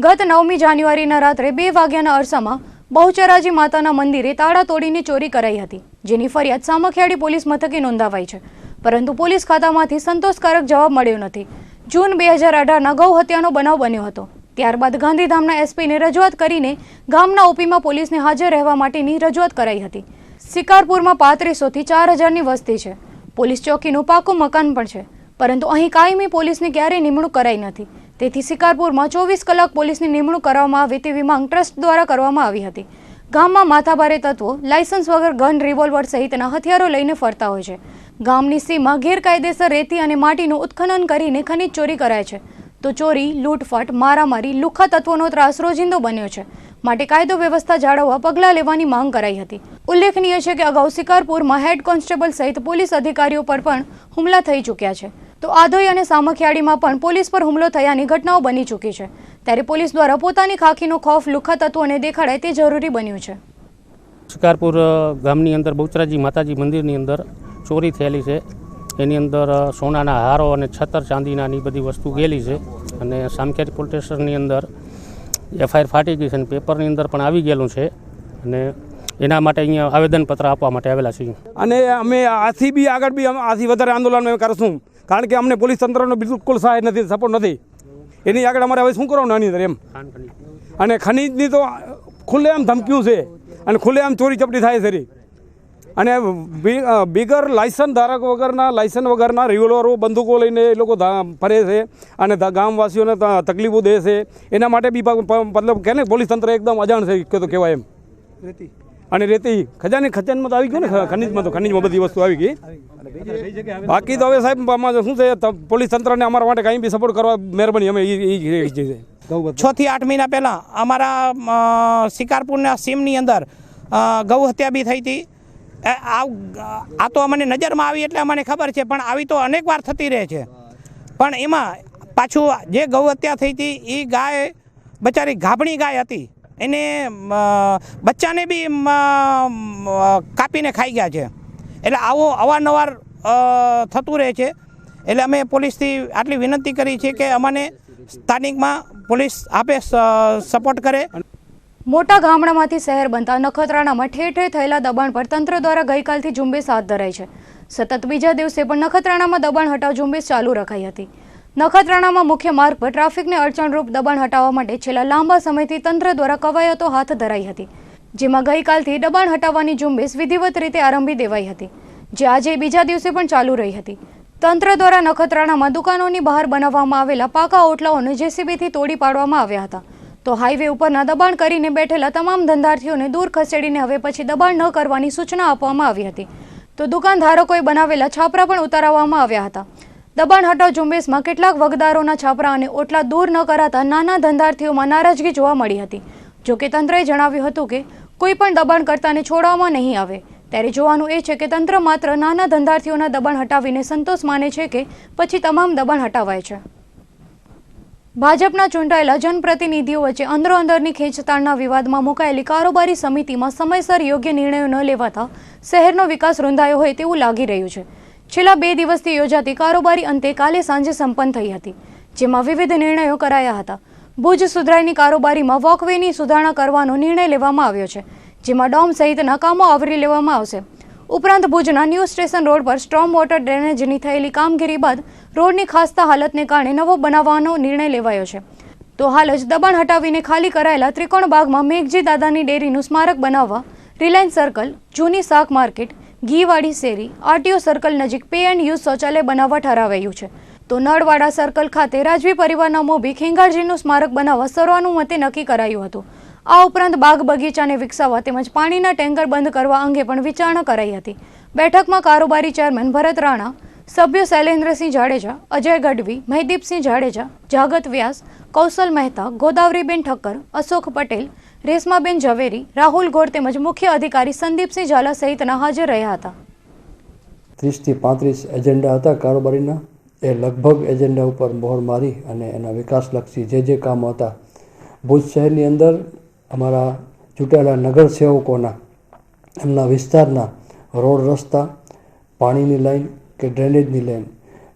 ગત 9મી જાન્યુઆરીના રાત્રે 2 વાગ્યાના અરસામાં બહુચરાજી માતાના મંદિરે તાળા તોડીને ચોરી કરાઈ હતી, જેની ફરિયાદ સામખિયાળી પોલીસ મથકે નોંધાવાઈ છે. પરંતુ પોલીસ ખાતામાંથી સંતોષકારક જવાબ મળ્યો નથી. જૂન 2018ના ગૌ હત્યાનો બનાવ બન્યો હતો. ત્યારબાદ ગાંધીધામના SPને રજૂઆત કરીને ગામના OPમાં પોલીસને હાજર રહેવા માટેની રજૂઆત કરાઈ હતી. સિકારપુરમાં 3500થી 4000ની વસ્તી છે. પોલીસ ચોકીનું પાકું મકાન પણ છે, પરંતુ અહીં કાયમી પોલીસની ક્યારેય નિમણૂક કરાઈ નથી. તેથી સિકારપુરમાં 24 કલાક પોલીસની નિમણૂક કરવામાં આવે તેવી માંગ ટ્રસ્ટ દ્વારા કરવામાં આવી હતી. ગામમાં માથાભારે તત્વો લાયસન્સ વગર ગન, રિવોલ્વર સહિતના હથિયારો લઈને ફરતા હોય છે. ગામની સીમા ગેરકાયદેસર રેતી અને માટીનું ઉત્ખનન કરીને ખનીજ ચોરી કરાય છે. તો ચોરી, લૂંટફાટ, મારામારી, લુખ્ખા તત્વોનો ત્રાસ રોજિંદો બન્યો છે. માટે કાયદો વ્યવસ્થા જાળવવા પગલાં લેવાની માંગ કરાઈ હતી. ઉલ્લેખનીય છે કે અગાઉ સિકારપુરમાં હેડ કોન્સ્ટેબલ સહિત પોલીસ અધિકારીઓ પર પણ હુમલા થઈ ચૂક્યા છે. તો આધોઈ અને સામખિયાળીમાં પણ પોલીસ પર હુમલો થયાની ઘટનાઓ બની ચૂકી છે. ત્યારે પોલીસ દ્વારા પોતાની ખાખીનો ખૌફ લુખ્ખા તત્વોને દેખાડાય તે જરૂરી બન્યું છે. શિકારપુર ગામની અંદર બહુચરાજી માતાજી મંદિરની અંદર ચોરી થયેલી છે. એની અંદર સોનાના હારો અને છતર ચાંદીનાની બધી વસ્તુ ગયેલી છે અને સામખિયારી પોલીસ સ્ટેશનની અંદર FIR ફાટી ગઈ છે અને પેપરની અંદર પણ આવી ગયેલું છે અને એના માટે અહીંયા આવેદનપત્ર આપવા માટે આવેલા છીએ. અને અમે આથી બી આગળ બી આથી વધારે આંદોલન અમે કરશું, કારણ કે અમને પોલીસ તંત્રનો બિલકુલ સહાય નથી, સપોર્ટ નથી. એની આગળ અમારે હવે શું કરવાનું આની અંદર એમ. અને ખનીજની તો ખુલ્લેઆમ ધમકીઓ છે અને ખુલ્લેઆમ ચોરી ચપટી થાય છે. અને બિગર લાયસન્સ ધારક લાયસન્સ વગરના રિવોલ્વરો બંદૂકો લઈને એ લોકો ફરે છે અને ગામવાસીઓને તકલીફો દે છે. એના માટે બી મતલબ કે ને પોલીસ તંત્ર એકદમ અજાણ છે કે તો કહેવાય એમ. અને રેતી ખજાનમાં તો આવી ગયું ને, ખનીજમાં બધી વસ્તુ આવી ગઈ. બાકી તો હવે સાહેબ આમાં શું છે, પોલીસ તંત્રને અમારા માટે કંઈ બી સપોર્ટ કરવા મહેરબાની. અમે એ છે 6 થી 8 મહિના પહેલાં અમારા શિકારપુરના સીમની અંદર ગૌ હત્યા બી થઈ હતી. આ તો અમને નજરમાં આવી એટલે અમને ખબર છે, પણ આવી તો અનેક વાર થતી રહે છે. પણ એમાં પાછું જે ગૌ હત્યા થઈ હતી એ ગાય બચારી ગાભણી ગાય હતી, એને બચ્ચાને બી કાપીને ખાઈ ગયા છે. એટલે આવો અવારનવાર થતું રહે છે. એટલે અમે પોલીસથી આટલી વિનંતી કરી છે કે અમને સ્થાનિકમાં પોલીસ આપે સપોર્ટ કરે. મોટા ગામડામાંથી શહેર બનતા નખત્રાણામાં ઠેર ઠેર થયેલા દબાણ પર તંત્ર દ્વારા ગઈકાલથી ઝુંબેશ હાથ ધરાઈ છે. સતત બીજા દિવસે પણ નખત્રાણામાં દબાણ હટાવ ઝુંબેશ ચાલુ રખાઈ હતી. નખત્રાણામાં મુખ્ય માર્ગ પર ટ્રાફિકને અડચણરૂપ દબાણ હટાવવા માટે છેલ્લા લાંબા સમયથી તંત્ર દ્વારા કવાયતો હાથ ધરાઈ હતી, જેમાં ગઈકાલથી દબાણ હટાવવાની ઝુંબેશ વિધિવત રીતે આરંભી દેવાઈ હતી, જે આજે બીજા દિવસે પણ ચાલુ રહી હતી. તંત્ર દ્વારા નખત્રાણામાં દુકાનોની બહાર બનાવવામાં આવેલા પાકા ઓટલાઓને JCBથી તોડી પાડવામાં આવ્યા હતા. તો હાઈવે ઉપરના દબાણ કરીને બેઠેલા તમામ ધંધાર્થીઓને દૂર ખસેડીને હવે પછી દબાણ ન કરવાની સૂચના આપવામાં આવી હતી. તો દુકાનધારકોએ બનાવેલા છાપરા પણ ઉતારવામાં આવ્યા હતા. દબાણ હટાવ ઝુંબેશમાં કેટલાક વગદારોના છાપરા અને ઓટલા દૂર ન કરાતા નાના ધંધાર્થીઓમાં નારાજગી જોવા મળી હતી. જોકે તંત્રએ જણાવ્યું હતું કે કોઈ પણ દબાણકર્તાને છોડવામાં નહીં આવે. ત્યારે જોવાનું એ છે કે તંત્ર માત્ર નાના ધંધાર્થીઓના દબાણ હટાવીને સંતોષ માને છે કે પછી તમામ દબાણ હટાવાય છે. ભાજપના ચૂંટાયેલા જનપ્રતિનિધિઓ વચ્ચે અંદરોઅંદરની ખેંચતાણના વિવાદમાં મુકાયેલી કારોબારી સમિતિમાં સમયસર યોગ્ય નિર્ણયો ન લેવાતા શહેરનો વિકાસ રૂંધાયો હોય તેવું લાગી રહ્યું છે. છેલ્લા 2 દિવસથી યોજાતી કારોબારી અંતે કાલે સાંજે સંપન્ન થઈ હતી, જેમાં વિવિધ નિર્ણયો કરાયા હતા. ભુજ સુધરાઈની કારોબારીમાં વોકવેની સુધારણા કરવાનો નિર્ણય લેવામાં આવ્યો છે, જેમાં ડોમ સહિતના કામો આવરી લેવામાં આવશે. ઉપરાંત ભુજના ન્યૂ સ્ટેશન રોડ પર સ્ટ્રોમ વોટર ડ્રેનેજની થયેલી કામગીરી બાદ રોડની ખાસ્તા હાલતને કારણે નવો બનાવવાનો નિર્ણય લેવાયો છે. તો હાલ જ દબાણ હટાવીને ખાલી કરાયેલા ત્રિકોણ બાગમાં મેઘજી દાદાની ડેરીનું સ્મારક બનાવવા રિલાયન્સ સર્કલ, જૂની શાક માર્કેટ, ઘીવાડી શેરી, RTO સર્કલ નજીક P&U શૌચાલય બનાવવા ઠરાવાયું છે. તો નળવાડા સર્કલ ખાતે રાજવી પરિવારના મોભી ખેંગારજીનું સ્મારક બનાવવા સર્વાનુમતે નક્કી કરાયું હતું. આ ઉપરાંત બાગ બગીચાને વિકસાવવા તેમજ પાણીના ટેન્કર બંધ કરવા અંગે પણ વિચારણા કરાઈ હતી. બેઠકમાં કારોબારી ચેરમેન ભરત રાણા, સભ્યો શૈલેન્દ્રસિંહ જાડેજા, અજય ગઢવી, મહિદીપસિંહ જાડેજા, જાગત વ્યાસ, કૌશલ મહેતા, ગોદાવરીબેન ઠક્કર, અશોક પટેલ, રેશમાબેન ઝવેરી, રાહુલ ગોર તેમજ મુખ્ય અધિકારી સંદીપસિંહ ઝાલા સહિતના હાજર રહ્યા હતા. 30 થી 35 એજન્ડા હતા કારોબારીના. એ લગભગ એજન્ડા ઉપર મોહર મારી અને એના વિકાસલક્ષી જે કામો હતા ભુજ શહેરની અંદર અમારા ચૂંટાયેલા નગર સેવકોના એમના વિસ્તારના રોડ રસ્તા, પાણીની લાઈન કે ડ્રેનેજની લાઈન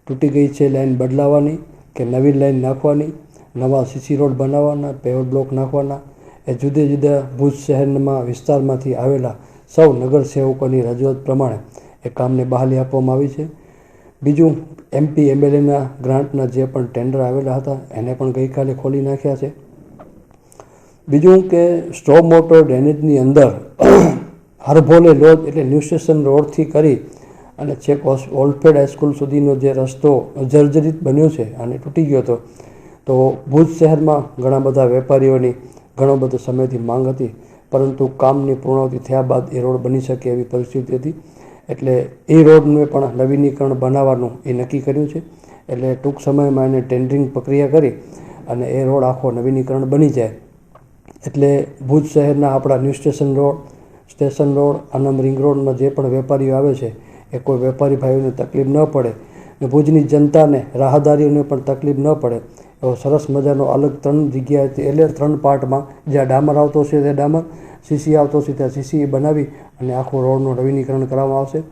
તૂટી ગઈ છે, લાઈન બદલાવાની કે નવી લાઈન નાખવાની, નવા CC રોડ બનાવવાના, પેવર બ્લોક નાખવાના, એ જુદા જુદા ભુજ શહેરમાં વિસ્તારમાંથી આવેલા સૌ નગર સેવકોની રજૂઆત પ્રમાણે એ કામને બહાલી આપવામાં આવી છે. બીજું MP MLAના ગ્રાન્ટના જે પણ ટેન્ડર આવેલા હતા એને પણ ગઈકાલે ખોલી નાખ્યા છે. બીજું કે સ્ટ્રોમ વોટર ડ્રેનેજની અંદર હરભોલે લોજ એટલે ન્યૂ સ્ટેશન રોડથી કરી અને છેક ઓલ્ડફેડ હાઈસ્કૂલ સુધીનો જે રસ્તો જર્જરિત બન્યો છે અને તૂટી ગયો હતો, તો ભુજ શહેરમાં ઘણા બધા વેપારીઓની ઘણો બધો સમયથી માંગ હતી, પરંતુ કામની પૂર્ણાવતિ થયા બાદ એ રોડ બની શકે એવી પરિસ્થિતિ હતી. એટલે એ રોડનું પણ નવીનીકરણ બનાવવાનું એ નક્કી કર્યું છે. એટલે ટૂંક સમયમાં એને ટેન્ડરિંગ પ્રક્રિયા કરી અને એ રોડ આખો નવીનીકરણ બની જાય એટલે ભુજ શહેરના આપણા new station road, station road, Anand ring રોડમાં જે પણ વેપારીઓ આવે છે એ કોઈ વેપારી ભાઈઓને તકલીફ ન પડે ને ભુજની જનતાને, રાહદારીઓને પણ તકલીફ ન પડે સરસ મજાનો અલગ 3 જગ્યાએથી એટલે 3 પાર્ટમાં જ્યાં ડામર આવતો છે તે ડામર, સીસી આવતો છે ત્યાં સીસી બનાવી અને આખો રોડનું નવીનીકરણ કરવામાં આવશે.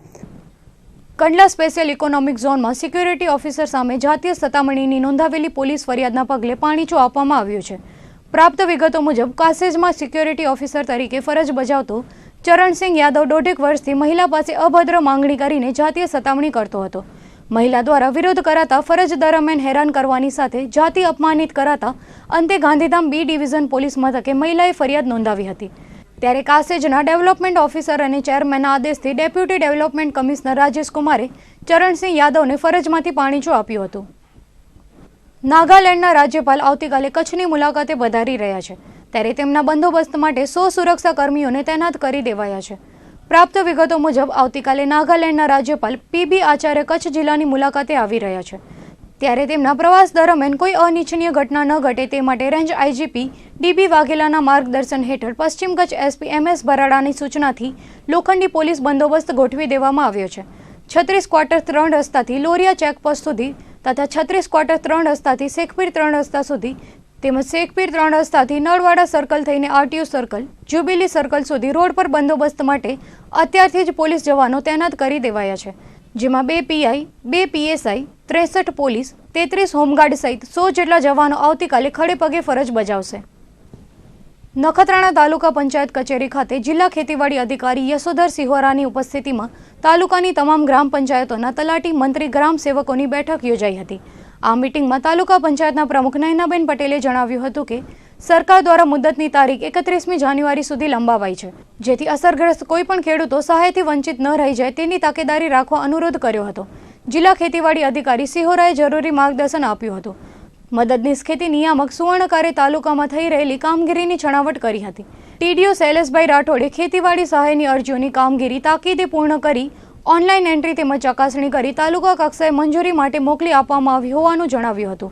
કંડલા સ્પેશિયલ ઇકોનોમિક ઝોનમાં સિક્યુરિટી ઓફિસર સામે જાતીય સતામણીની નોંધાવેલી પોલીસ ફરિયાદના પગલે પાણીચો આપવામાં આવ્યું છે. પ્રાપ્ત વિગતો મુજબ કાસેજમાં સિક્યુરિટી ઓફિસર તરીકે ફરજ બજાવતો ચરણસિંહ યાદવ 1.5 વર્ષથી મહિલા પાસે અભદ્ર માંગણી કરીને જાતીય સતામણી કરતો હતો. મહિલા દ્વારા વિરોધ કરાતા ફરજ દરમિયાન હેરાન કરવાની સાથે જાતિ અપમાનિત કરાતા અંતે ગાંધીધામ બી ડિવિઝન પોલીસ મથકે મહિલાએ ફરિયાદ નોંધાવી હતી. ત્યારે કાસેજના ડેવલપમેન્ટ ઓફિસર અને ચેરમેનના આદેશથી ડેપ્યુટી ડેવલપમેન્ટ કમિશનર રાજેશ કુમારે ચરણસિંહ યાદવને ફરજમાંથી પાણીચું આપ્યું હતું. નાગાલેન્ડના રાજ્યપાલ આવતીકાલે કચ્છની મુલાકાતે પધારી રહ્યા છે, ત્યારે તેમના બંદોબસ્ત માટે 100 સુરક્ષા કર્મીઓને તૈનાત કરી દેવાયા છે. પ્રાપ્ત વિગતો મુજબ આવતીકાલે નાગાલેન્ડના રાજ્યપાલ પીબી આચાર્ય કચ્છ જિલ્લાની મુલાકાતે આવી રહ્યા છે, ત્યારે તેમના પ્રવાસ દરમિયાન કોઈ અનિચ્છનીય ઘટના ન ઘટે તે માટે રેન્જ આઈજીપી ડીબી વાઘેલાના માર્ગદર્શન હેઠળ પશ્ચિમ કચ્છ એસપી MS ભરાડાની સૂચનાથી લોખંડી પોલીસ બંદોબસ્ત ગોઠવી દેવામાં આવ્યો છે. 36 ક્વાર્ટર 3 રસ્તાથી લોરિયા ચેકપોસ્ટ સુધી તથા 36 ક્વાર્ટર 3 રસ્તાથી શેખપીર 3 રસ્તા સુધી તેમજ શેખપીર 3 રસ્તાથી નળવાડા સર્કલ થઈને RTO સર્કલ, જ્યુબિલી સર્કલ સુધી રોડ પર બંદોબસ્ત માટે અત્યારથી જ પોલીસ જવાનો તૈનાત કરી દેવાયા છે, જેમાં 2 PI, 2 PSI, 63 પોલીસ, 33 હોમગાર્ડ સહિત 100 જેટલા જવાનો આવતીકાલે ખડે પગે ફરજ બજાવશે. નખત્રાણા તાલુકા પંચાયત કચેરી ખાતે જિલ્લા ખેતીવાડી અધિકારી યશોધર સિહોરાની ઉપસ્થિતિમાં તાલુકાની તમામ ગ્રામ પંચાયતોના તલાટી, મંત્રી, ગ્રામ સેવકોની બેઠક યોજાઈ હતી. આ મીટિંગમાં તાલુકા પંચાયતના પ્રમુખ નયનાબેન પટેલે જણાવ્યું હતું કે સરકાર દ્વારા મુદતની તારીખ 31મી જાન્યુઆરી સુધી લંબાવાઈ છે, જેથી અસરગ્રસ્ત કોઈપણ ખેડૂતો સહાયથી વંચિત ન રહી જાય તેની તકેદારી રાખવા અનુરોધ કર્યો હતો. જિલ્લા ખેતીવાડી અધિકારી સિહોરાએ જરૂરી માર્ગદર્શન આપ્યું હતું. મદદનીશ ખેતી નિયામક સુવર્ણકારે તાલુકામાં થઈ રહેલી કામગીરીની છણાવટ કરી હતી. TDO શૈલેષભાઈ રાઠોડે ખેતીવાડી સહાયની અરજીઓની કામગીરી તાકીદે પૂર્ણ કરી ઓનલાઈન એન્ટ્રી તેમજ ચકાસણી કરી તાલુકા કક્ષાએ મંજૂરી માટે મોકલી આપવામાં આવી હોવાનું જણાવ્યું હતું.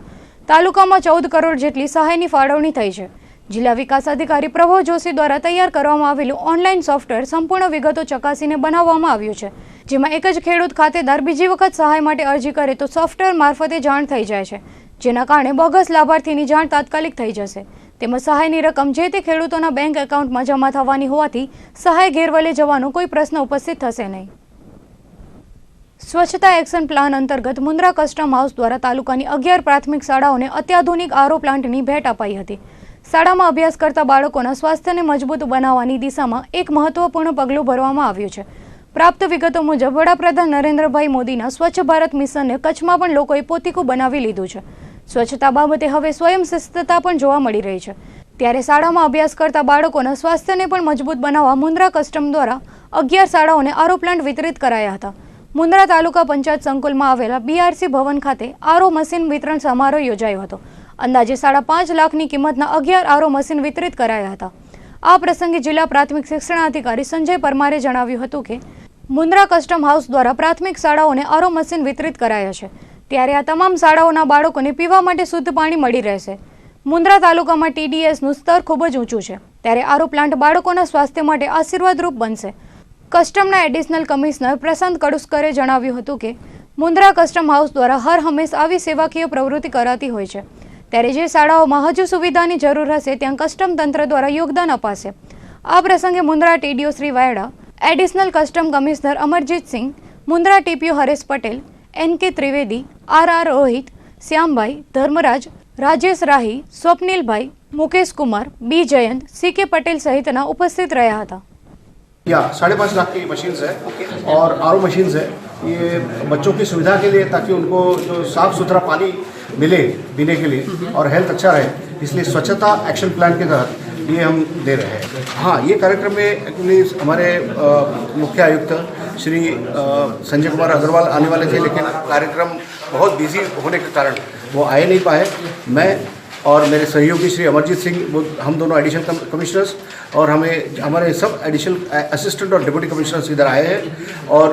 તાલુકામાં 14 કરોડ જેટલી સહાયની ફાળવણી થઈ છે. જિલ્લા વિકાસ અધિકારી પ્રભવ જોશી દ્વારા તૈયાર કરવામાં આવેલું ઓનલાઈન સોફ્ટવેર સંપૂર્ણ વિગતો ચકાસીને બનાવવામાં આવ્યું છે, જેમાં એક જ ખેડૂત ખાતેદાર બીજી વખત સહાય માટે અરજી કરે તો સોફ્ટવેર મારફતે જાણ થઈ જાય છે, જેના કારણે બોગસ લાભાર્થીની જાણ તાત્કાલિક થઈ જશે. તેમજ સહાયની રકમ જે તે ખેડૂતોના બેંક એકાઉન્ટમાં જમા થવાની હોવાથી સહાય ઘેરવલે જવાનો કોઈ પ્રશ્ન ઉપસ્થિત થશે નહીં. સ્વચ્છતા એક્શન પ્લાન અંતર્ગત મુન્દ્રા કસ્ટમ હાઉસ દ્વારા તાલુકાની 11 પ્રાથમિક શાળાઓને અત્યાધુનિક RO પ્લાન્ટની ભેટ અપાઈ હતી. શાળામાં અભ્યાસ કરતા બાળકોના સ્વાસ્થ્યને મજબૂત બનાવવાની દિશામાં એક મહત્વપૂર્ણ પગલું ભરવામાં આવ્યું છે. પ્રાપ્ત વિગતો મુજબ વડાપ્રધાન નરેન્દ્રભાઈ મોદીના સ્વચ્છ ભારત મિશનને કચ્છમાં પણ લોકોએ પોતીકું બનાવી લીધું છે. સ્વચ્છતા બાબતે હવે સ્વયંશિસ્તતા પણ જોવા મળી રહી છે, ત્યારે શાળામાં અભ્યાસ કરતા બાળકોના સ્વાસ્થ્યને પણ મજબૂત બનાવવા મુન્દ્રા કસ્ટમ દ્વારા 11 શાળાઓને RO પ્લાન્ટ વિતરિત કરાયા હતા. મુન્દ્રા તાલુકા પંચાયત સંકુલમાં આવેલા BRC ભવન ખાતે RO મશીન વિતરણ સમારોહ યોજાયો હતો. અંદાજે 5.5 લાખની કિંમતના 11 RO મશીન વિતરિત કરાયા હતા. આ પ્રસંગે જિલ્લા પ્રાથમિક શિક્ષણાધિકારી સંજય પરમારે જણાવ્યું હતું કે મુન્દ્રા કસ્ટમ હાઉસ દ્વારા પ્રાથમિક શાળાઓને RO મશીન વિતરિત કરાયા છે, ત્યારે આ તમામ શાળાઓના બાળકોને પીવા માટે શુદ્ધ પાણી મળી રહેશે. મુન્દ્રા તાલુકામાં TDSનું સ્તર ખૂબ જ ઊંચું છે, ત્યારે RO પ્લાન્ટ બાળકોના સ્વાસ્થ્ય માટે આશીર્વાદરૂપ બનશે. કસ્ટમના એડિશનલ કમિશનર પ્રશાંત કડુસ્કરે જણાવ્યું હતું કે મુન્દ્રા કસ્ટમ હાઉસ દ્વારા હર હંમેશ આવી સેવાકીય પ્રવૃત્તિ કરાતી હોય છે, ત્યારે જે શાળાઓમાં હજુ સુવિધાની જરૂર હશે ત્યાં કસ્ટમ તંત્ર દ્વારા યોગદાન અપાશે. આ પ્રસંગે Mundra TDO Shri Vayda, additional custom commissioner Amarjitsingh, Mundra TPO Haresh Patel, NK Trivedi, RR Rohit, Shyambhai, Dharmaraj, Rajesh Rahi, Swapnilbhai, Mukesh Kumar, B Jayant, CK Patel सहित उपस्थित रहा था। 5.5 लाख की मशीन्स है और RO मशीन्स है, ये बच्चों की सुविधा के लिए, ताकि उनको जो साफ़ सुथरा पानी मिले पीने के लिए और हेल्थ अच्छा रहे, इसलिए स्वच्छता एक्शन प्लान के तहत ये हम दे रहे हैं। हाँ, ये कार्यक्रम में एक्चुअली हमारे मुख्य आयुक्त श्री संजय कुमार अग्रवाल आने वाले थे, लेकिन कार्यक्रम बहुत बिजी होने के कारण वो आए नहीं पाए। मैं और मेरे सहयोगी श्री अमरजीत सिंह, हम दोनों एडिशनल कमिश्नर्स, और हमारे सब एडिशनल असिस्टेंट और डिप्टी कमिश्नर्स इधर आए हैं, और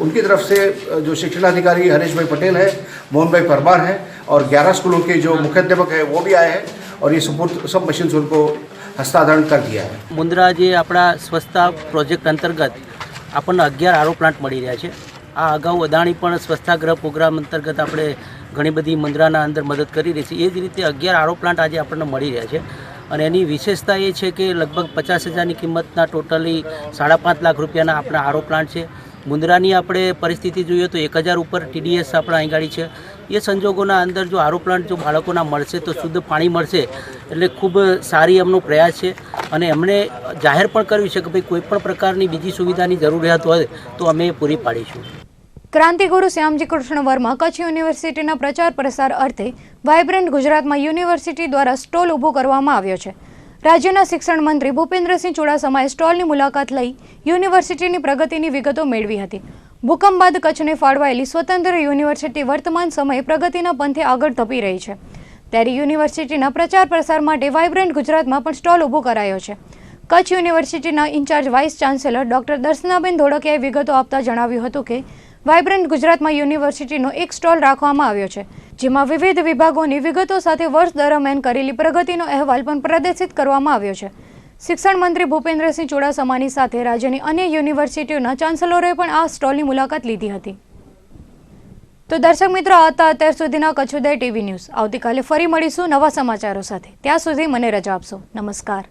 उनकी तरफ से जो शिक्षणाधिकारी हरीश भाई पटेल है, मोहन भाई परमार है, और 11 स्कूलों के जो मुख्याध्यापक है वो भी आए हैं, और ये सब मशीन्स उनको हस्तांतरण कर दिया है। मुंद्रा जे अपना स्वच्छता प्रोजेक्ट अंतर्गत આપણને 11 આરો પ્લાન્ટ મળી રહ્યા છે। આ અગાઉ અદાણી પણ સ્વચ્છતા ગૃહ પ્રોગ્રામ અંતર્ગત આપણે ઘણી બધી મુન્દ્રાના અંદર મદદ કરી રહી છે. એ જ રીતે 11 આરો પ્લાન્ટ આજે આપણને મળી રહ્યા છે અને એની વિશેષતા એ છે કે લગભગ 50,000ની કિંમતના ટોટલી 5.5 લાખ રૂપિયાના આપણા આરો પ્લાન્ટ છે. મુન્દ્રાની આપણે પરિસ્થિતિ જોઈએ તો 1,000 ઉપર TDS આપણા અહીં ગાડી છે. એ સંજોગોના અંદર જો આરો પ્લાન્ટ જો બાળકોના મળશે તો શુદ્ધ પાણી મળશે એટલે ખૂબ સારી એમનો પ્રયાસ છે અને એમણે જાહેર પણ કર્યું છે કે ભાઈ કોઈ પણ પ્રકારની બીજી સુવિધાની જરૂરિયાત હોય તો અમે પૂરી પાડીશું. ક્રાંતિગુરુ શ્યામજી કૃષ્ણ વર્મા કચ્છ યુનિવર્સિટીના પ્રચાર પ્રસાર અર્થે વાઇબ્રન્ટ ગુજરાતમાં યુનિવર્સિટી દ્વારા સ્ટોલ ઊભો કરવામાં આવ્યો છે. રાજ્યના શિક્ષણ મંત્રી ભૂપેન્દ્રસિંહ ચુડાસમાએ સ્ટોલની મુલાકાત લઈ યુનિવર્સિટીની પ્રગતિની વિગતો મેળવી હતી. ભૂકંપ બાદ કચ્છને ફાળવાયેલી સ્વતંત્ર યુનિવર્સિટી વર્તમાન સમયે પ્રગતિના પંથે આગળ ધપી રહી છે. ત્યારે યુનિવર્સિટીના પ્રચાર પ્રસાર માટે વાઇબ્રન્ટ ગુજરાતમાં પણ સ્ટોલ ઊભો કરાયો છે. કચ્છ યુનિવર્સિટીના ઇન્ચાર્જ વાઇસ ચાન્સેલર ડોક્ટર દર્શનાબેન ધોળકિયાએ વિગતો આપતા જણાવ્યું હતું કે વાઇબ્રન્ટ ગુજરાતમાં યુનિવર્સિટીનો એક સ્ટોલ રાખવામાં આવ્યો છે, જેમાં વિવિધ વિભાગોની વિગતો સાથે વર્ષ દરમિયાન કરેલી પ્રગતિનો અહેવાલ પણ પ્રદર્શિત કરવામાં આવ્યો છે. શિક્ષણ મંત્રી ભૂપેન્દ્રસિંહ ચુડાસમાની સાથે રાજ્યની અન્ય યુનિવર્સિટીઓના ચાન્સેલરોએ પણ આ સ્ટોલની મુલાકાત લીધી હતી. તો દર્શક મિત્રો, આ હતા અત્યાર સુધીના કચ્છ ઉદય ટીવી ન્યૂઝ. આવતીકાલે ફરી મળીશું નવા સમાચારો સાથે. ત્યાં સુધી મને રજા આપશો. નમસ્કાર.